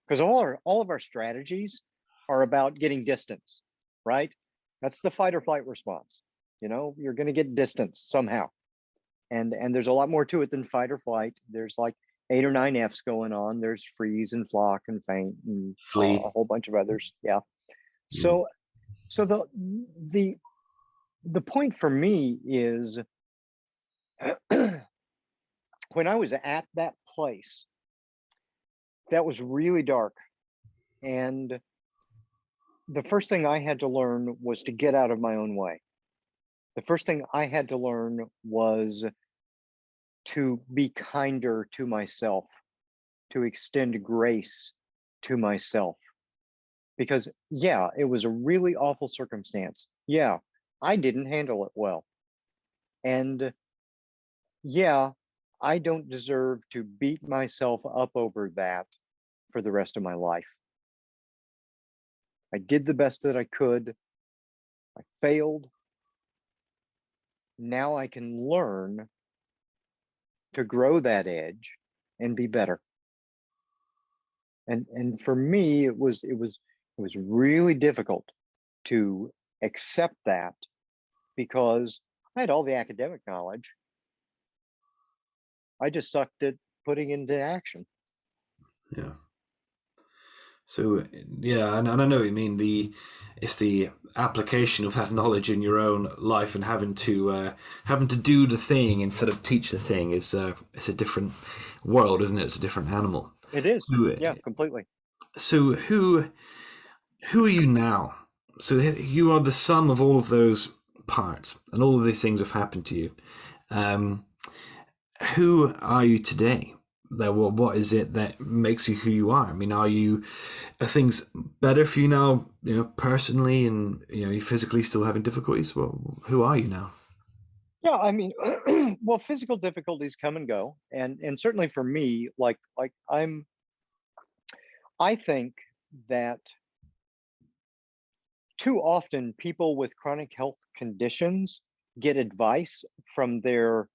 Because all of our strategies are about getting distance, right? That's the fight or flight response. You're going to get distance somehow. And there's a lot more to it than fight or flight. There's like 8 or 9 F's going on. There's freeze and flock and faint and a Flee. whole bunch of others. Yeah. Mm. So the the point for me is when I was at that place that was really dark, and the first thing I had to learn was to get out of my own way. The first thing I had to learn was to be kinder to myself, to extend grace to myself. Because, yeah, it was a really awful circumstance. Yeah, I didn't handle it well. And yeah, I don't deserve to beat myself up over that for the rest of my life. I did the best that I could. I failed. Now I can learn to grow that edge and be better. And for me, it was really difficult to accept that, because I had all the academic knowledge. I just sucked at putting into action. Yeah. So yeah, and I know what you mean. It's the application of that knowledge in your own life, and having to do the thing instead of teach the thing is it's a different world, isn't it? It's a different animal. It is. So, Yeah, completely. So who are you now? So you are the sum of all of those parts, and all of these things have happened to you. Who are you today? What is it that makes you who you are? I mean, are things better for you now, personally, and you're physically still having difficulties? Well, who are you now? Yeah, I mean, well, physical difficulties come and go, and certainly for me, I think that too often people with chronic health conditions get advice from their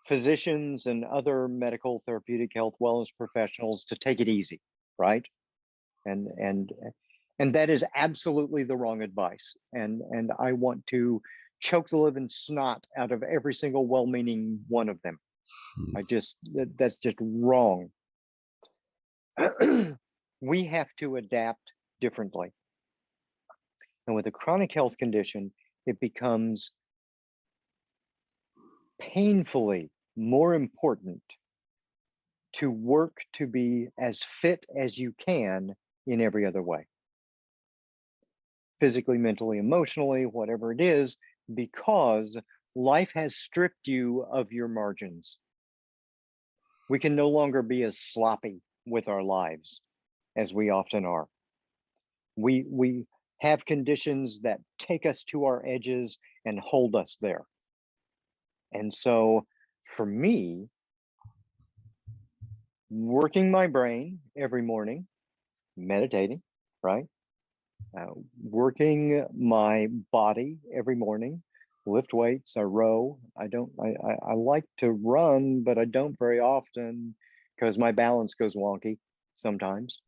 physicians and other medical, therapeutic, health, wellness professionals to take it easy, right? And that is absolutely the wrong advice. And I want to choke the living snot out of every single well-meaning one of them. That's just wrong. We have to adapt differently. And with a chronic health condition, it becomes painfully more important to work to be as fit as you can in every other way. Physically, mentally, emotionally, whatever it is, because life has stripped you of your margins. We can no longer be as sloppy with our lives as we often are. We have conditions that take us to our edges and hold us there. And so for me, working my brain every morning, meditating, right? Working my body every morning, lift weights, I row. I like to run, but I don't very often because my balance goes wonky sometimes.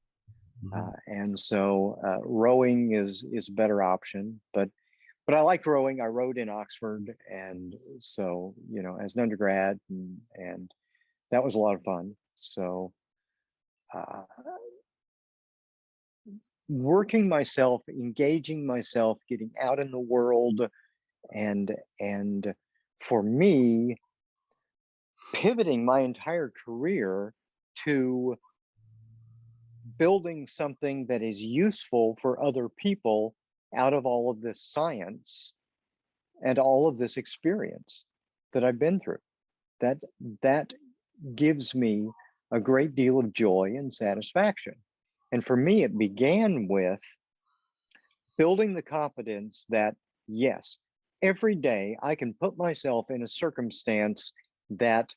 And so rowing is a better option, but I like rowing. I rowed in Oxford, and so as an undergrad, and that was a lot of fun. So working myself, engaging myself, getting out in the world, and for me, pivoting my entire career to building something that is useful for other people out of all of this science and all of this experience that I've been through. That gives me a great deal of joy and satisfaction. And for me, it began with building the confidence that, yes, every day I can put myself in a circumstance that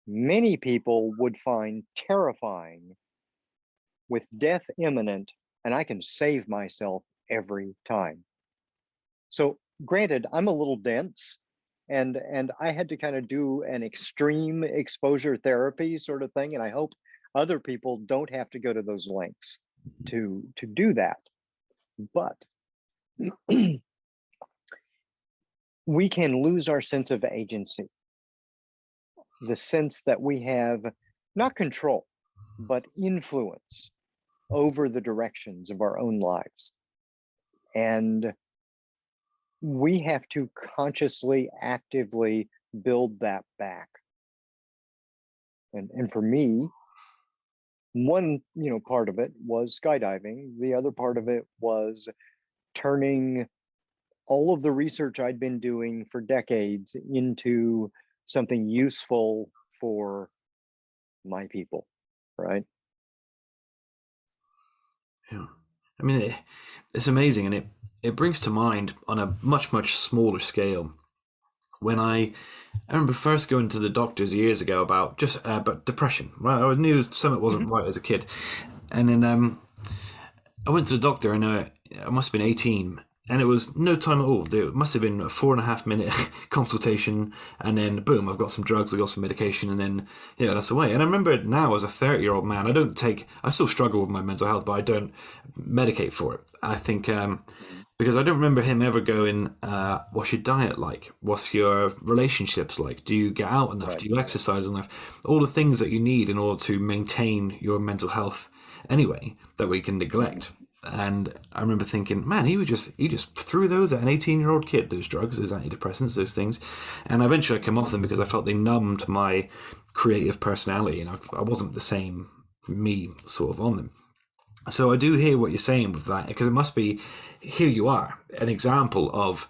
many people would find terrifying, with death imminent, and I can save myself every time. So granted, I'm a little dense, and I had to kind of do an extreme exposure therapy sort of thing, and I hope other people don't have to go to those lengths to do that. But we can lose our sense of agency, the sense that we have not control, but influence over the directions of our own lives. And we have to consciously, actively build that back. And for me, one part of it was skydiving. The other part of it was turning all of the research I'd been doing for decades into something useful for my people, right? Yeah. I mean, it's amazing, and it brings to mind on a much, much smaller scale. When I remember first going to the doctors years ago about depression. Well, I knew something wasn't right as a kid, and then I went to the doctor, and I must have been 18, and it was no time at all. There must have been a 4.5 minute consultation, and then boom, I've got some drugs, I've got some medication, and then that's away. And I remember it now as a 30-year-old man. I still struggle with my mental health, but I don't medicate for it. I think because I don't remember him ever going, what's your diet like? What's your relationships like? Do you get out enough? Right. Do you exercise enough? All the things that you need in order to maintain your mental health anyway, that we can neglect. And I remember thinking, man, he just threw those at an 18-year-old kid, those drugs, those antidepressants, those things. And eventually I came off them because I felt they numbed my creative personality, and I wasn't the same me sort of on them. So I do hear what you're saying with that, because it must be, here you are, an example of,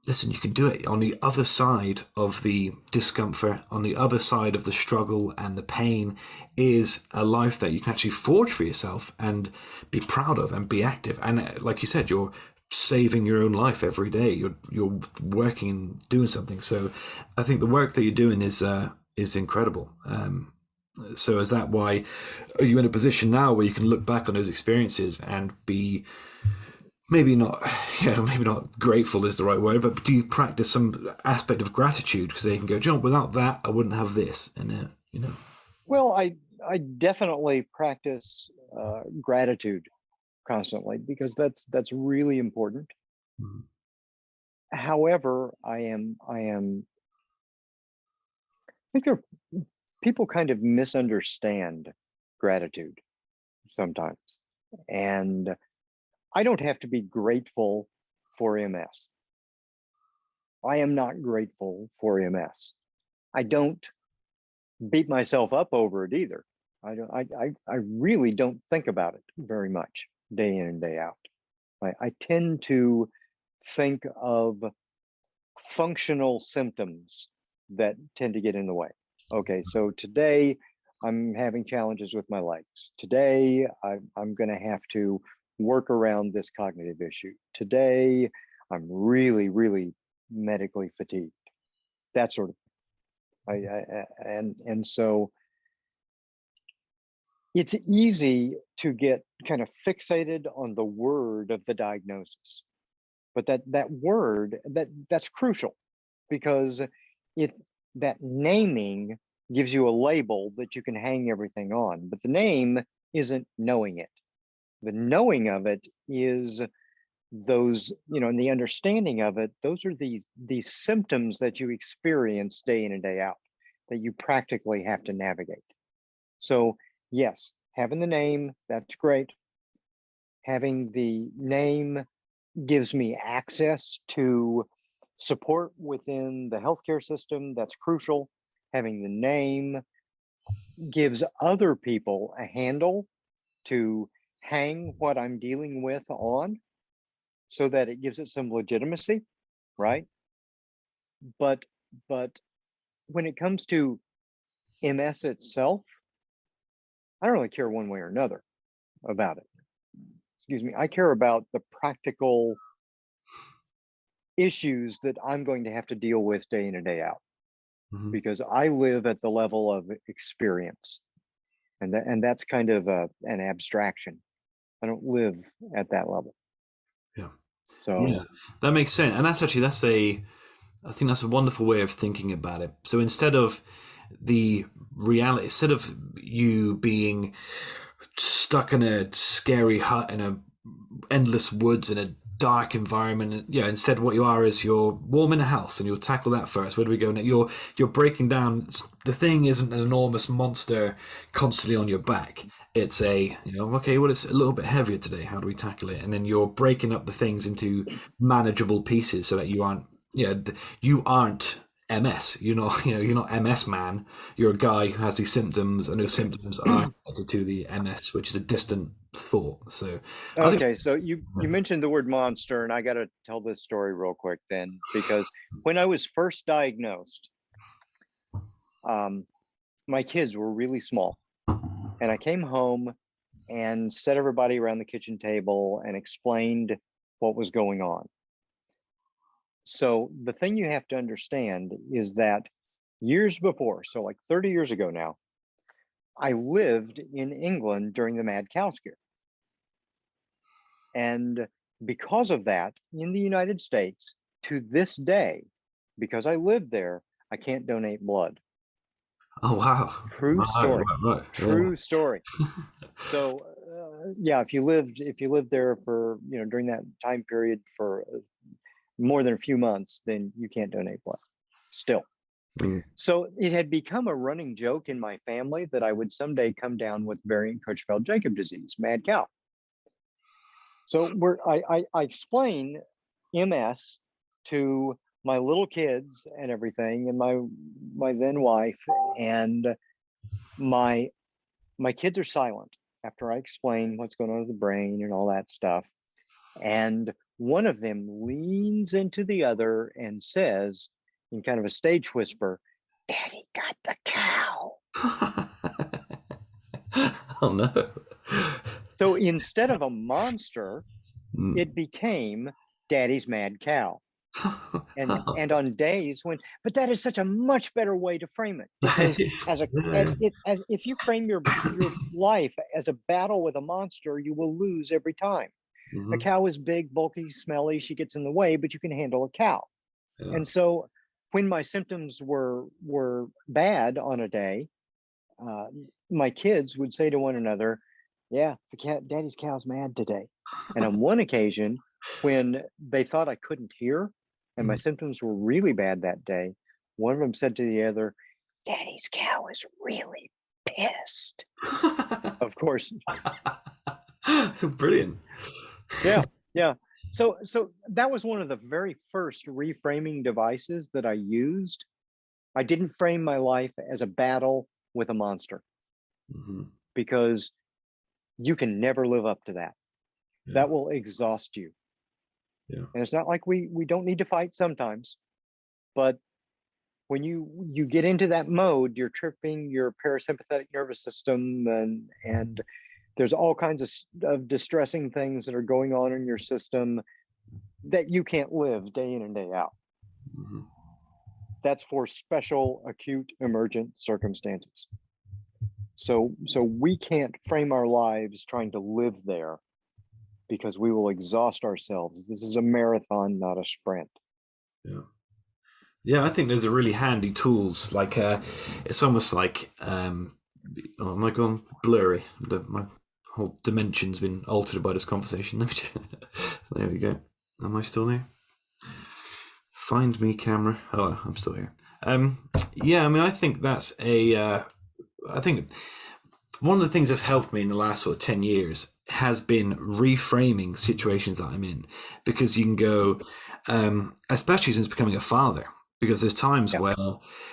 listen, you can do it. On the other side of the discomfort, on the other side of the struggle and the pain, is a life that you can actually forge for yourself and be proud of and be active. And like you said, you're saving your own life every day. You're working and doing something. So I think the work that you're doing is incredible. So is that why, are you in a position now where you can look back on those experiences and be maybe not, maybe not grateful is the right word, but do you practice some aspect of gratitude because they can go, John, without that, I wouldn't have this, and Well, I definitely practice gratitude constantly, because that's really important. Mhm. However, I think people kind of misunderstand gratitude sometimes. And I don't have to be grateful for MS. I am not grateful for MS. I don't beat myself up over it either. I really don't think about it very much day in and day out. I tend to think of functional symptoms that tend to get in the way. Okay, so today I'm having challenges with my legs. Today I'm going to have to work around this cognitive issue. Today I'm really, really medically fatigued. That sort of and so it's easy to get kind of fixated on the word of the diagnosis, but that word that's crucial, because it that naming gives you a label that you can hang everything on, but the name isn't knowing it. The knowing of it is those, and the understanding of it, those are these symptoms that you experience day in and day out that you practically have to navigate. So yes, having the name, that's great. Having the name gives me access to support within the healthcare system. That's crucial. Having the name gives other people a handle to hang what I'm dealing with on, so that it gives it some legitimacy, right? But but when it comes to MS itself, I don't really care one way or another about it. Excuse me. I care about the practical issues that I'm going to have to deal with day in and day out, Mhm. because I live at the level of experience, and that's kind of an abstraction. I don't live at that level. Yeah, yeah, So that makes sense, and I think that's a wonderful way of thinking about it. So instead of the reality, instead of you being stuck in a scary hut in a endless woods in a dark environment, instead what you are is you're warm in a house, and you'll tackle that first. Where do we go now? You're breaking down. The thing isn't an enormous monster constantly on your back. It's okay, well, it's a little bit heavier today. How do we tackle it? And then you're breaking up the things into manageable pieces so that you aren't MS. You're not MS man. You're a guy who has these symptoms, and those symptoms are connected to the MS, which is a distant thought. So I think, okay, so you mentioned the word monster, and I got to tell this story real quick then, because when I was first diagnosed, my kids were really small, and I came home and set everybody around the kitchen table and explained what was going on. So the thing you have to understand is that years before, so like 30 years ago now, I lived in England during the mad cow scare. And because of that, in the United States, to this day, because I lived there, I can't donate blood. Oh wow. True story. Right. True story. So yeah, if you lived there for, during that time period for more than a few months, then you can't donate blood still. Mm. So it had become a running joke in my family that I would someday come down with variant Creutzfeldt-Jakob disease, mad cow. So I explain MS to my little kids and everything, and my then wife, and my kids are silent after I explain what's going on with the brain and all that stuff. And one of them leans into the other and says, in kind of a stage whisper, "Daddy got the cow." Oh no. So instead of a monster, Mm. it became Daddy's mad cow. And on days when, but that is such a much better way to frame it, because as if you frame your life as a battle with a monster, you will lose every time. A cow is big, bulky, smelly, she gets in the way, but you can handle a cow. Yeah. And so when my symptoms were bad on a day, my kids would say to one another, "Yeah, Daddy's cow's mad today." And on one occasion, when they thought I couldn't hear and my symptoms were really bad that day, one of them said to the other, "Daddy's cow is really pissed." Of course. Brilliant. Yeah. So that was one of the very first reframing devices that I used. I didn't frame my life as a battle with a monster, because you can never live up to that. Yeah. That will exhaust you. Yeah. And it's not like we don't need to fight sometimes, but when you get into that mode, you're tripping your parasympathetic nervous system, and there's all kinds of distressing things that are going on in your system that you can't live day in and day out. That's for special, acute, emergent circumstances. So we can't frame our lives trying to live there, because we will exhaust ourselves. This is a marathon, not a sprint. Yeah, I think those are really handy tools. Like it's almost like oh, am I gone blurry? My whole dimension's been altered by this conversation. Let me just, there we go. Am I still there? Find me, camera. Oh, I'm still here. Yeah, I mean, I think that's I think one of the things that's helped me in the last sort of 10 years has been reframing situations that I'm in, because you can go, especially since becoming a father, because there's times where,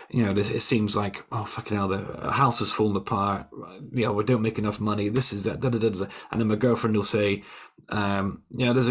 it seems like, oh, fucking hell, the house has fallen apart. We don't make enough money. This is that, da, da, da, da. And then my girlfriend will say, there's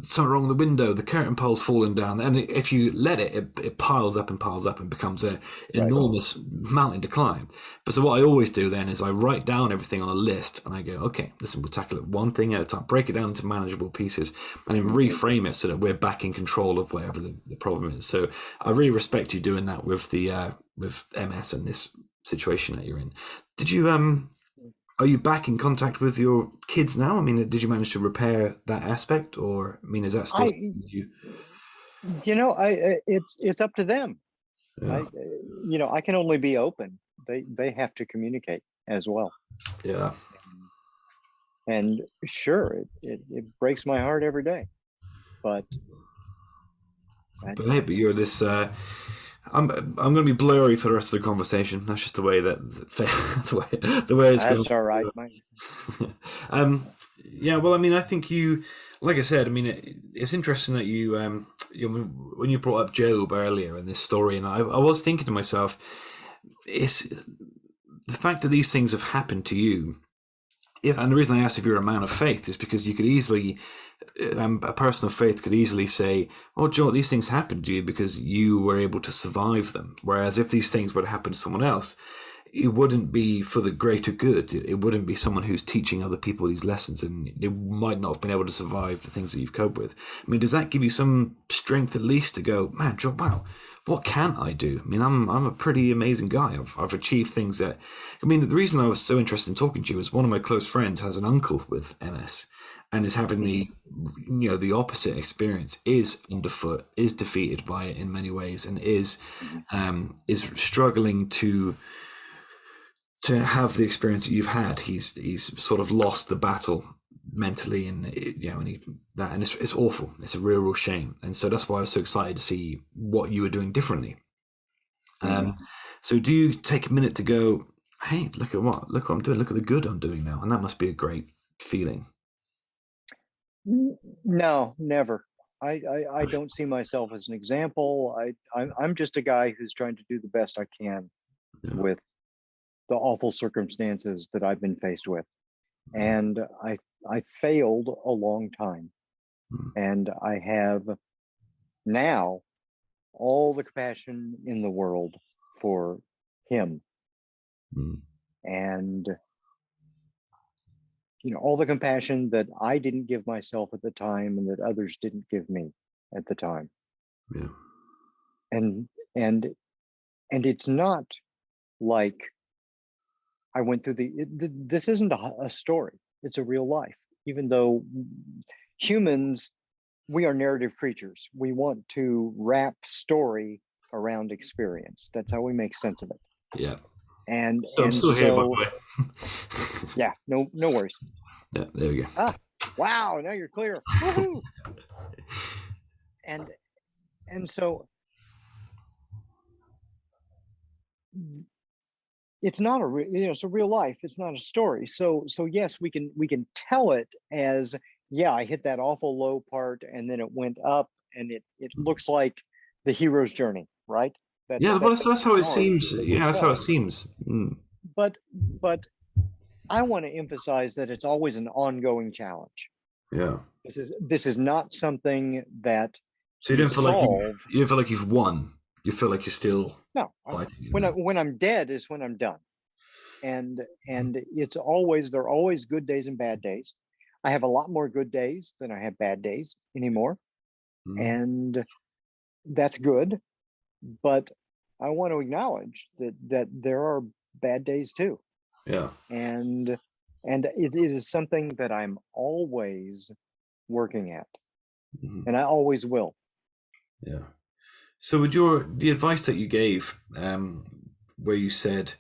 something wrong with the window. The curtain pole's falling down. And if you let it piles up and piles up and becomes an enormous mountain to climb. But so what I always do then is I write down everything on a list, and I go, okay, listen, we'll tackle it one thing at a time, break it down into manageable pieces, and then reframe it so that we're back in control of whatever the problem is. So I really respect you doing that with the with MS and this situation that you're in. Did you are you back in contact with your kids now? I mean, did you manage to repair that aspect, or I mean, is that still you? It's up to them. Yeah. I can only be open. They have to communicate as well. Yeah. And sure, it breaks my heart every day, but you're this. I'm going to be blurry for the rest of the conversation. That's just the way the way it's going. That's all right, Mike. Yeah. Well, I mean, I think you, like I said, I mean, it's interesting that you, when you brought up Job earlier in this story, and I was thinking to myself, it's the fact that these things have happened to you. And the reason I asked if you're a man of faith is because you could easily, a person of faith could easily say, "Oh, Joe, these things happened to you because you were able to survive them." Whereas if these things would happen to someone else, it wouldn't be for the greater good. It wouldn't be someone who's teaching other people these lessons, and they might not have been able to survive the things that you've coped with. I mean, does that give you some strength at least to go, man, Joe, wow, what can I do? I mean, I'm a pretty amazing guy. I've achieved things that. I mean, the reason I was so interested in talking to you is one of my close friends has an uncle with MS, and is having the opposite experience, is underfoot, is defeated by it in many ways, and is struggling to have the experience that you've had. He's sort of lost the battle mentally, and and it's awful. It's a real shame, and so that's why I was so excited to see what you were doing differently. So do you take a minute to go, hey, look what I'm doing, look at the good I'm doing now, and that must be a great feeling. No, never. I don't see myself as an example. I'm just a guy who's trying to do the best I can Yeah. with the awful circumstances that I've been faced with. And I failed a long time. And I have now all the compassion in the world for him. And all the compassion that I didn't give myself at the time and that others didn't give me at the time. Yeah. And it's not like I went through this isn't a story. It's a real life. Even though humans, we are narrative creatures. We want to wrap story around experience. That's how we make sense of it. Yeah. And So I'm still here, by the way. Yeah, no worries. Yeah, there we go. Wow, now you're clear. Woohoo! And so it's not it's a real life. It's not a story. So yes, we can tell it as, yeah, I hit that awful low part and then it went up, and it looks like the hero's journey, right? Well, that's how it seems. Yeah, that's how it seems. But I want to emphasize that it's always an ongoing challenge. Yeah. This is not something that so you don't feel like you've won. You feel like you're still fighting. When I'm dead is when I'm done. And there are always good days and bad days. I have a lot more good days than I have bad days anymore. And that's good. But I want to acknowledge that there are bad days too. Yeah. And it is something that I'm always working at. And I always will. Yeah. So with the advice that you gave, where you said,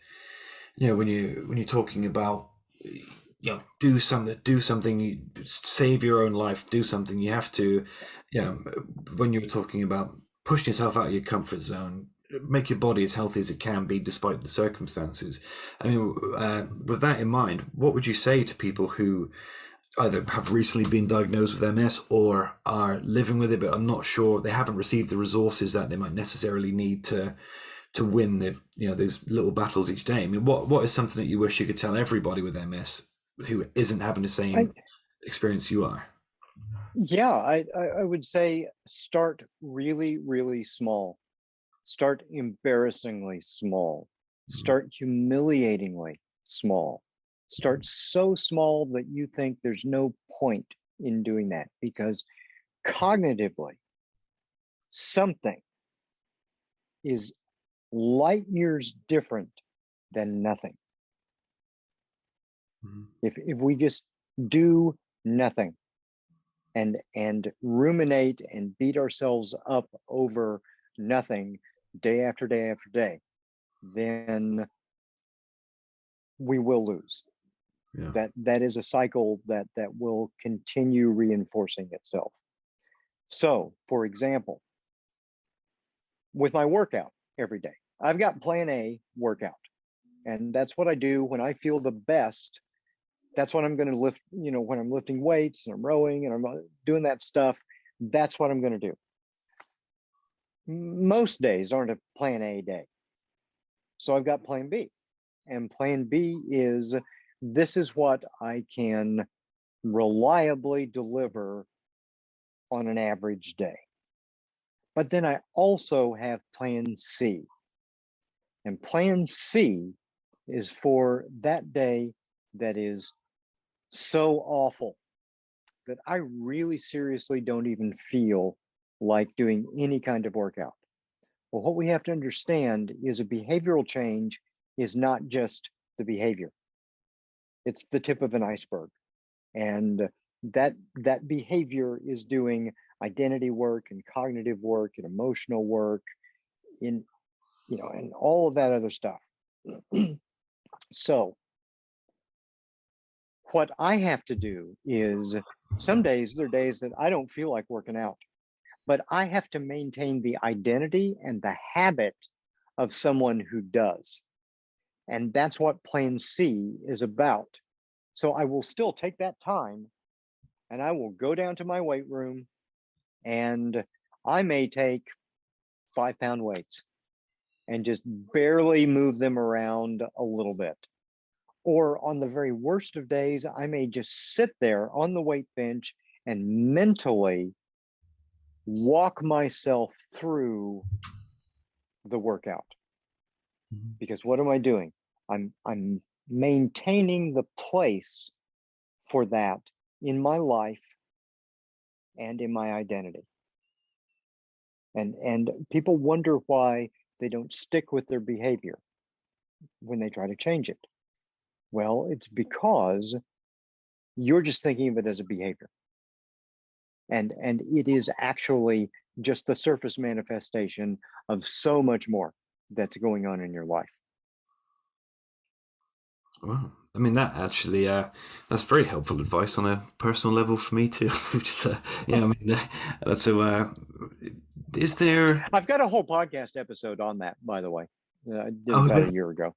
when you're talking about, do something, save your own life, do something, you have to, when you were talking about pushing yourself out of your comfort zone, make your body as healthy as it can be despite the circumstances. I mean, with that in mind, what would you say to people who either have recently been diagnosed with MS or are living with it, but I'm not sure, they haven't received the resources that they might necessarily need to win those little battles each day? I mean, what is something that you wish you could tell everybody with MS who isn't having the same experience you are? Yeah, I would say start really, really small. Start embarrassingly small. Start humiliatingly small. Start so small that you think there's no point in doing that, because cognitively, something is light years different than nothing. If we just do nothing and ruminate and beat ourselves up over nothing day after day after day, then we will lose. Yeah. That is a cycle that will continue reinforcing itself. So, for example, with my workout every day, I've got plan A workout, and that's what I do when I feel the best. That's what I'm going to lift, when I'm lifting weights and I'm rowing and I'm doing that stuff. That's what I'm going to do. Most days aren't a plan A day. So I've got plan B. And plan B is, this is what I can reliably deliver on an average day. But then I also have plan C. And plan C is for that day that is so awful that I really seriously don't even feel like doing any kind of workout. Well, what we have to understand is a behavioral change is not just the behavior. It's the tip of an iceberg. And that behavior is doing identity work and cognitive work and emotional work in, and all of that other stuff. So what I have to do is, some days there are days that I don't feel like working out, but I have to maintain the identity and the habit of someone who does. And that's what Plan C is about. So I will still take that time and I will go down to my weight room and I may take 5-pound weights and just barely move them around a little bit. Or on the very worst of days, I may just sit there on the weight bench and mentally walk myself through the workout. Because what am I doing? I'm maintaining the place for that in my life and in my identity. And people wonder why they don't stick with their behavior when they try to change it. Well, it's because you're just thinking of it as a behavior. And it is actually just the surface manifestation of so much more that's going on in your life. Wow. I mean, that actually, that's very helpful advice on a personal level for me too. Just, yeah, I mean, so is there? I've got a whole podcast episode on that, by the way. I did Oh, about a year ago.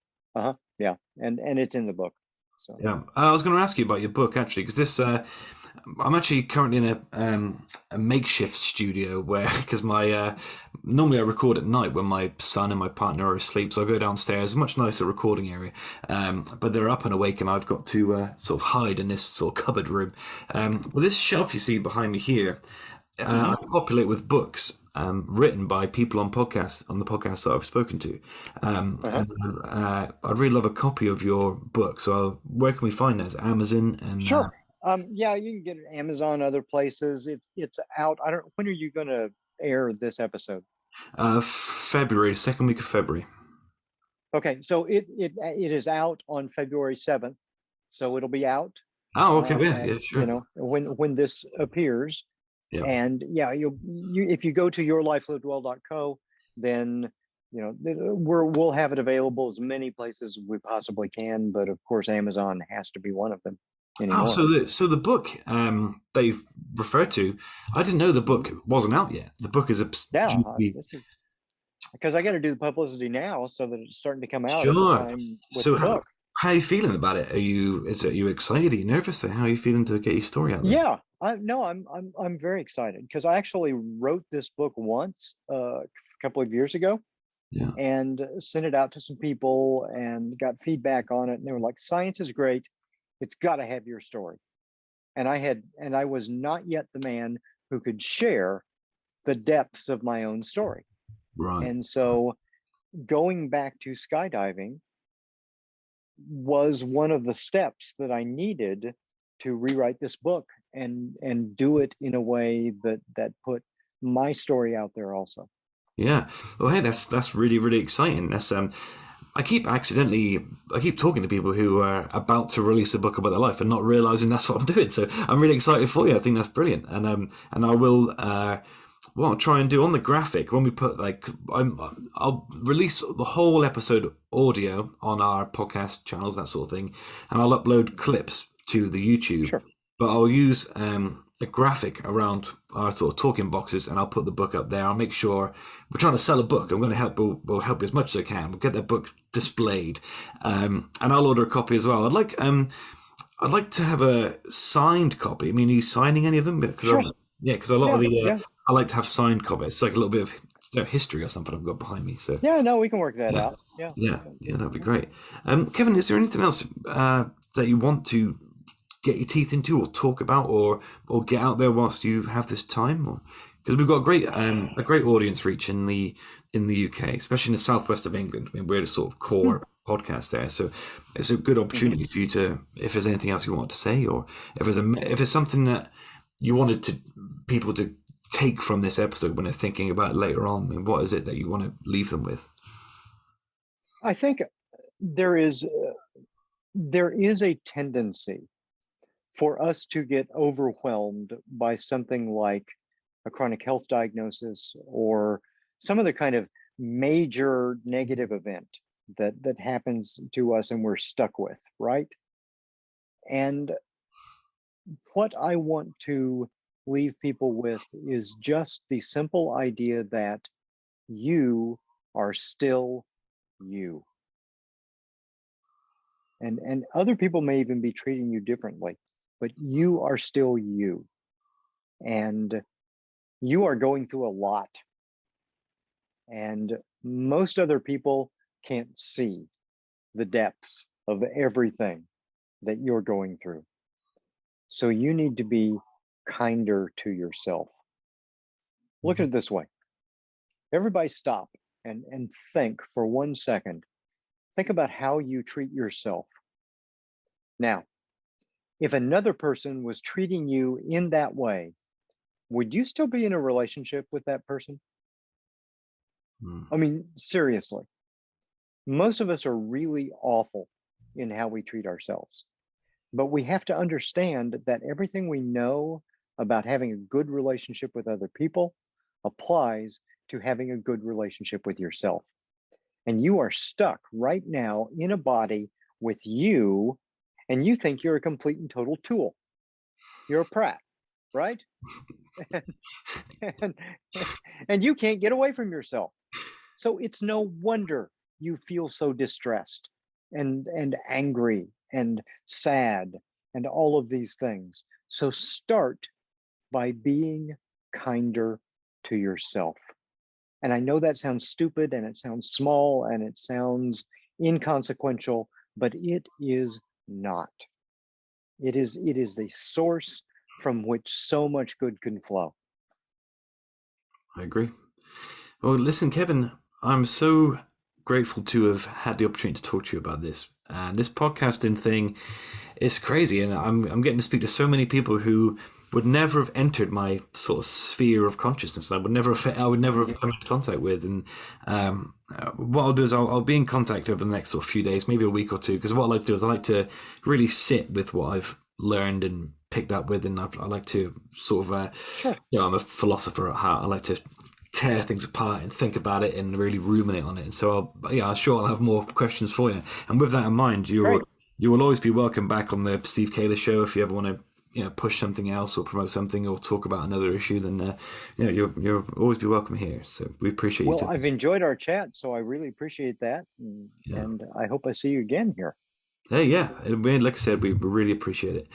Yeah, and it's in the book. So yeah, I was going to ask you about your book actually, because this, I'm actually currently in a makeshift studio where, because my normally I record at night when my son and my partner are asleep, so I go downstairs, a much nicer recording area, but they're up and awake, and I've got to sort of hide in this sort of cupboard room. But this shelf you see behind me here, I populate with books written by people on the podcasts that I've spoken to. And I'd really love a copy of your book. So where can we find that? Is it Amazon? And sure. Yeah, you can get it at Amazon, other places. It's out. When are you going to air this episode? February, second week of February. Okay, so it is out on February 7th. So it'll be out. Oh, okay, yeah, sure. When this appears. Yeah. And yeah, you if you go to yourlifelivedwell.co, then we'll have it available as many places as we possibly can. But of course, Amazon has to be one of them anymore. Oh, so the book that you've referred to, I didn't know the book wasn't out yet. The book is this is because I got to do the publicity now so that it's starting to come out. Sure. At the time with so the book. How are you feeling about it? Are you excited? Are you nervous? How are you feeling to get your story out there? Yeah, I'm very excited because I actually wrote this book once a couple of years ago, and sent it out to some people and got feedback on it, and they were like, "Science is great, it's got to have your story." And I was not yet the man who could share the depths of my own story, right? And so, going back to skydiving was one of the steps that I needed to rewrite this book and do it in a way that put my story out there also. Yeah. Well, hey, that's really, really exciting. That's I keep talking to people who are about to release a book about their life and not realizing that's what I'm doing. So I'm really excited for you. I think that's brilliant. And I will what I'll try and do on the graphic when we put I'll release the whole episode audio on our podcast channels, that sort of thing, and I'll upload clips to the YouTube. Sure. But I'll use a graphic around our sort of talking boxes, and I'll put the book up there. I'll make sure we're trying to sell a book. I'm going to help. We'll help you as much as I can. We'll get that book displayed, and I'll order a copy as well. I'd like to have a signed copy. I mean, are you signing any of them? Because sure. Because a lot of the I like to have signed copies. It's like a little bit of history or something I've got behind me. So yeah, no, we can work that out. Yeah, that'd be great. Kevin, is there anything else that you want to get your teeth into or talk about or get out there whilst you have this time? Because we've got a great audience reach in the UK, especially in the southwest of England. I mean, we're the sort of core podcast there. So it's a good opportunity for you to, if there's anything else you want to say, or if there's something that you wanted to people to take from this episode when they're thinking about it later on. I mean, what is it that you want to leave them with? I think there is a tendency for us to get overwhelmed by something like a chronic health diagnosis or some other kind of major negative event that happens to us and we're stuck with, right? And what I want to leave people with is just the simple idea that you are still you. And other people may even be treating you differently, but you are still you. And you are going through a lot. And most other people can't see the depths of everything that you're going through. So you need to be kinder to yourself. Look at it this way. Everybody stop and think for 1 second. Think about how you treat yourself. Now, if another person was treating you in that way, would you still be in a relationship with that person? I mean, seriously, most of us are really awful in how we treat ourselves. But we have to understand that everything we know about having a good relationship with other people applies to having a good relationship with yourself. And you are stuck right now in a body with you, and you think you're a complete and total tool. You're a prat, right? and you can't get away from yourself. So it's no wonder you feel so distressed and angry and sad and all of these things. So start by being kinder to yourself. And I know that sounds stupid and it sounds small and it sounds inconsequential, but it is not. It is the source from which so much good can flow. I agree. Well, listen, Kevin, I'm so grateful to have had the opportunity to talk to you about this. And this podcasting thing is crazy. And I'm getting to speak to so many people who would never have entered my sort of sphere of consciousness. I would never have come into contact with. And what I'll do is I'll be in contact over the next sort of few days, maybe a week or two, because what I like to do is I like to really sit with what I've learned and picked up with, and I like to sort of, Sure. I'm a philosopher at heart. I like to tear things apart and think about it and really ruminate on it. And so I'm sure I'll have more questions for you. And with that in mind, you will always be welcome back on the Steve Calis show if you ever want to push something else or promote something or talk about another issue. Then you'll always be welcome here. So we appreciate you. Well, I've enjoyed our chat, so I really appreciate that, and I hope I see you again here. Hey, yeah, like I said, we really appreciate it.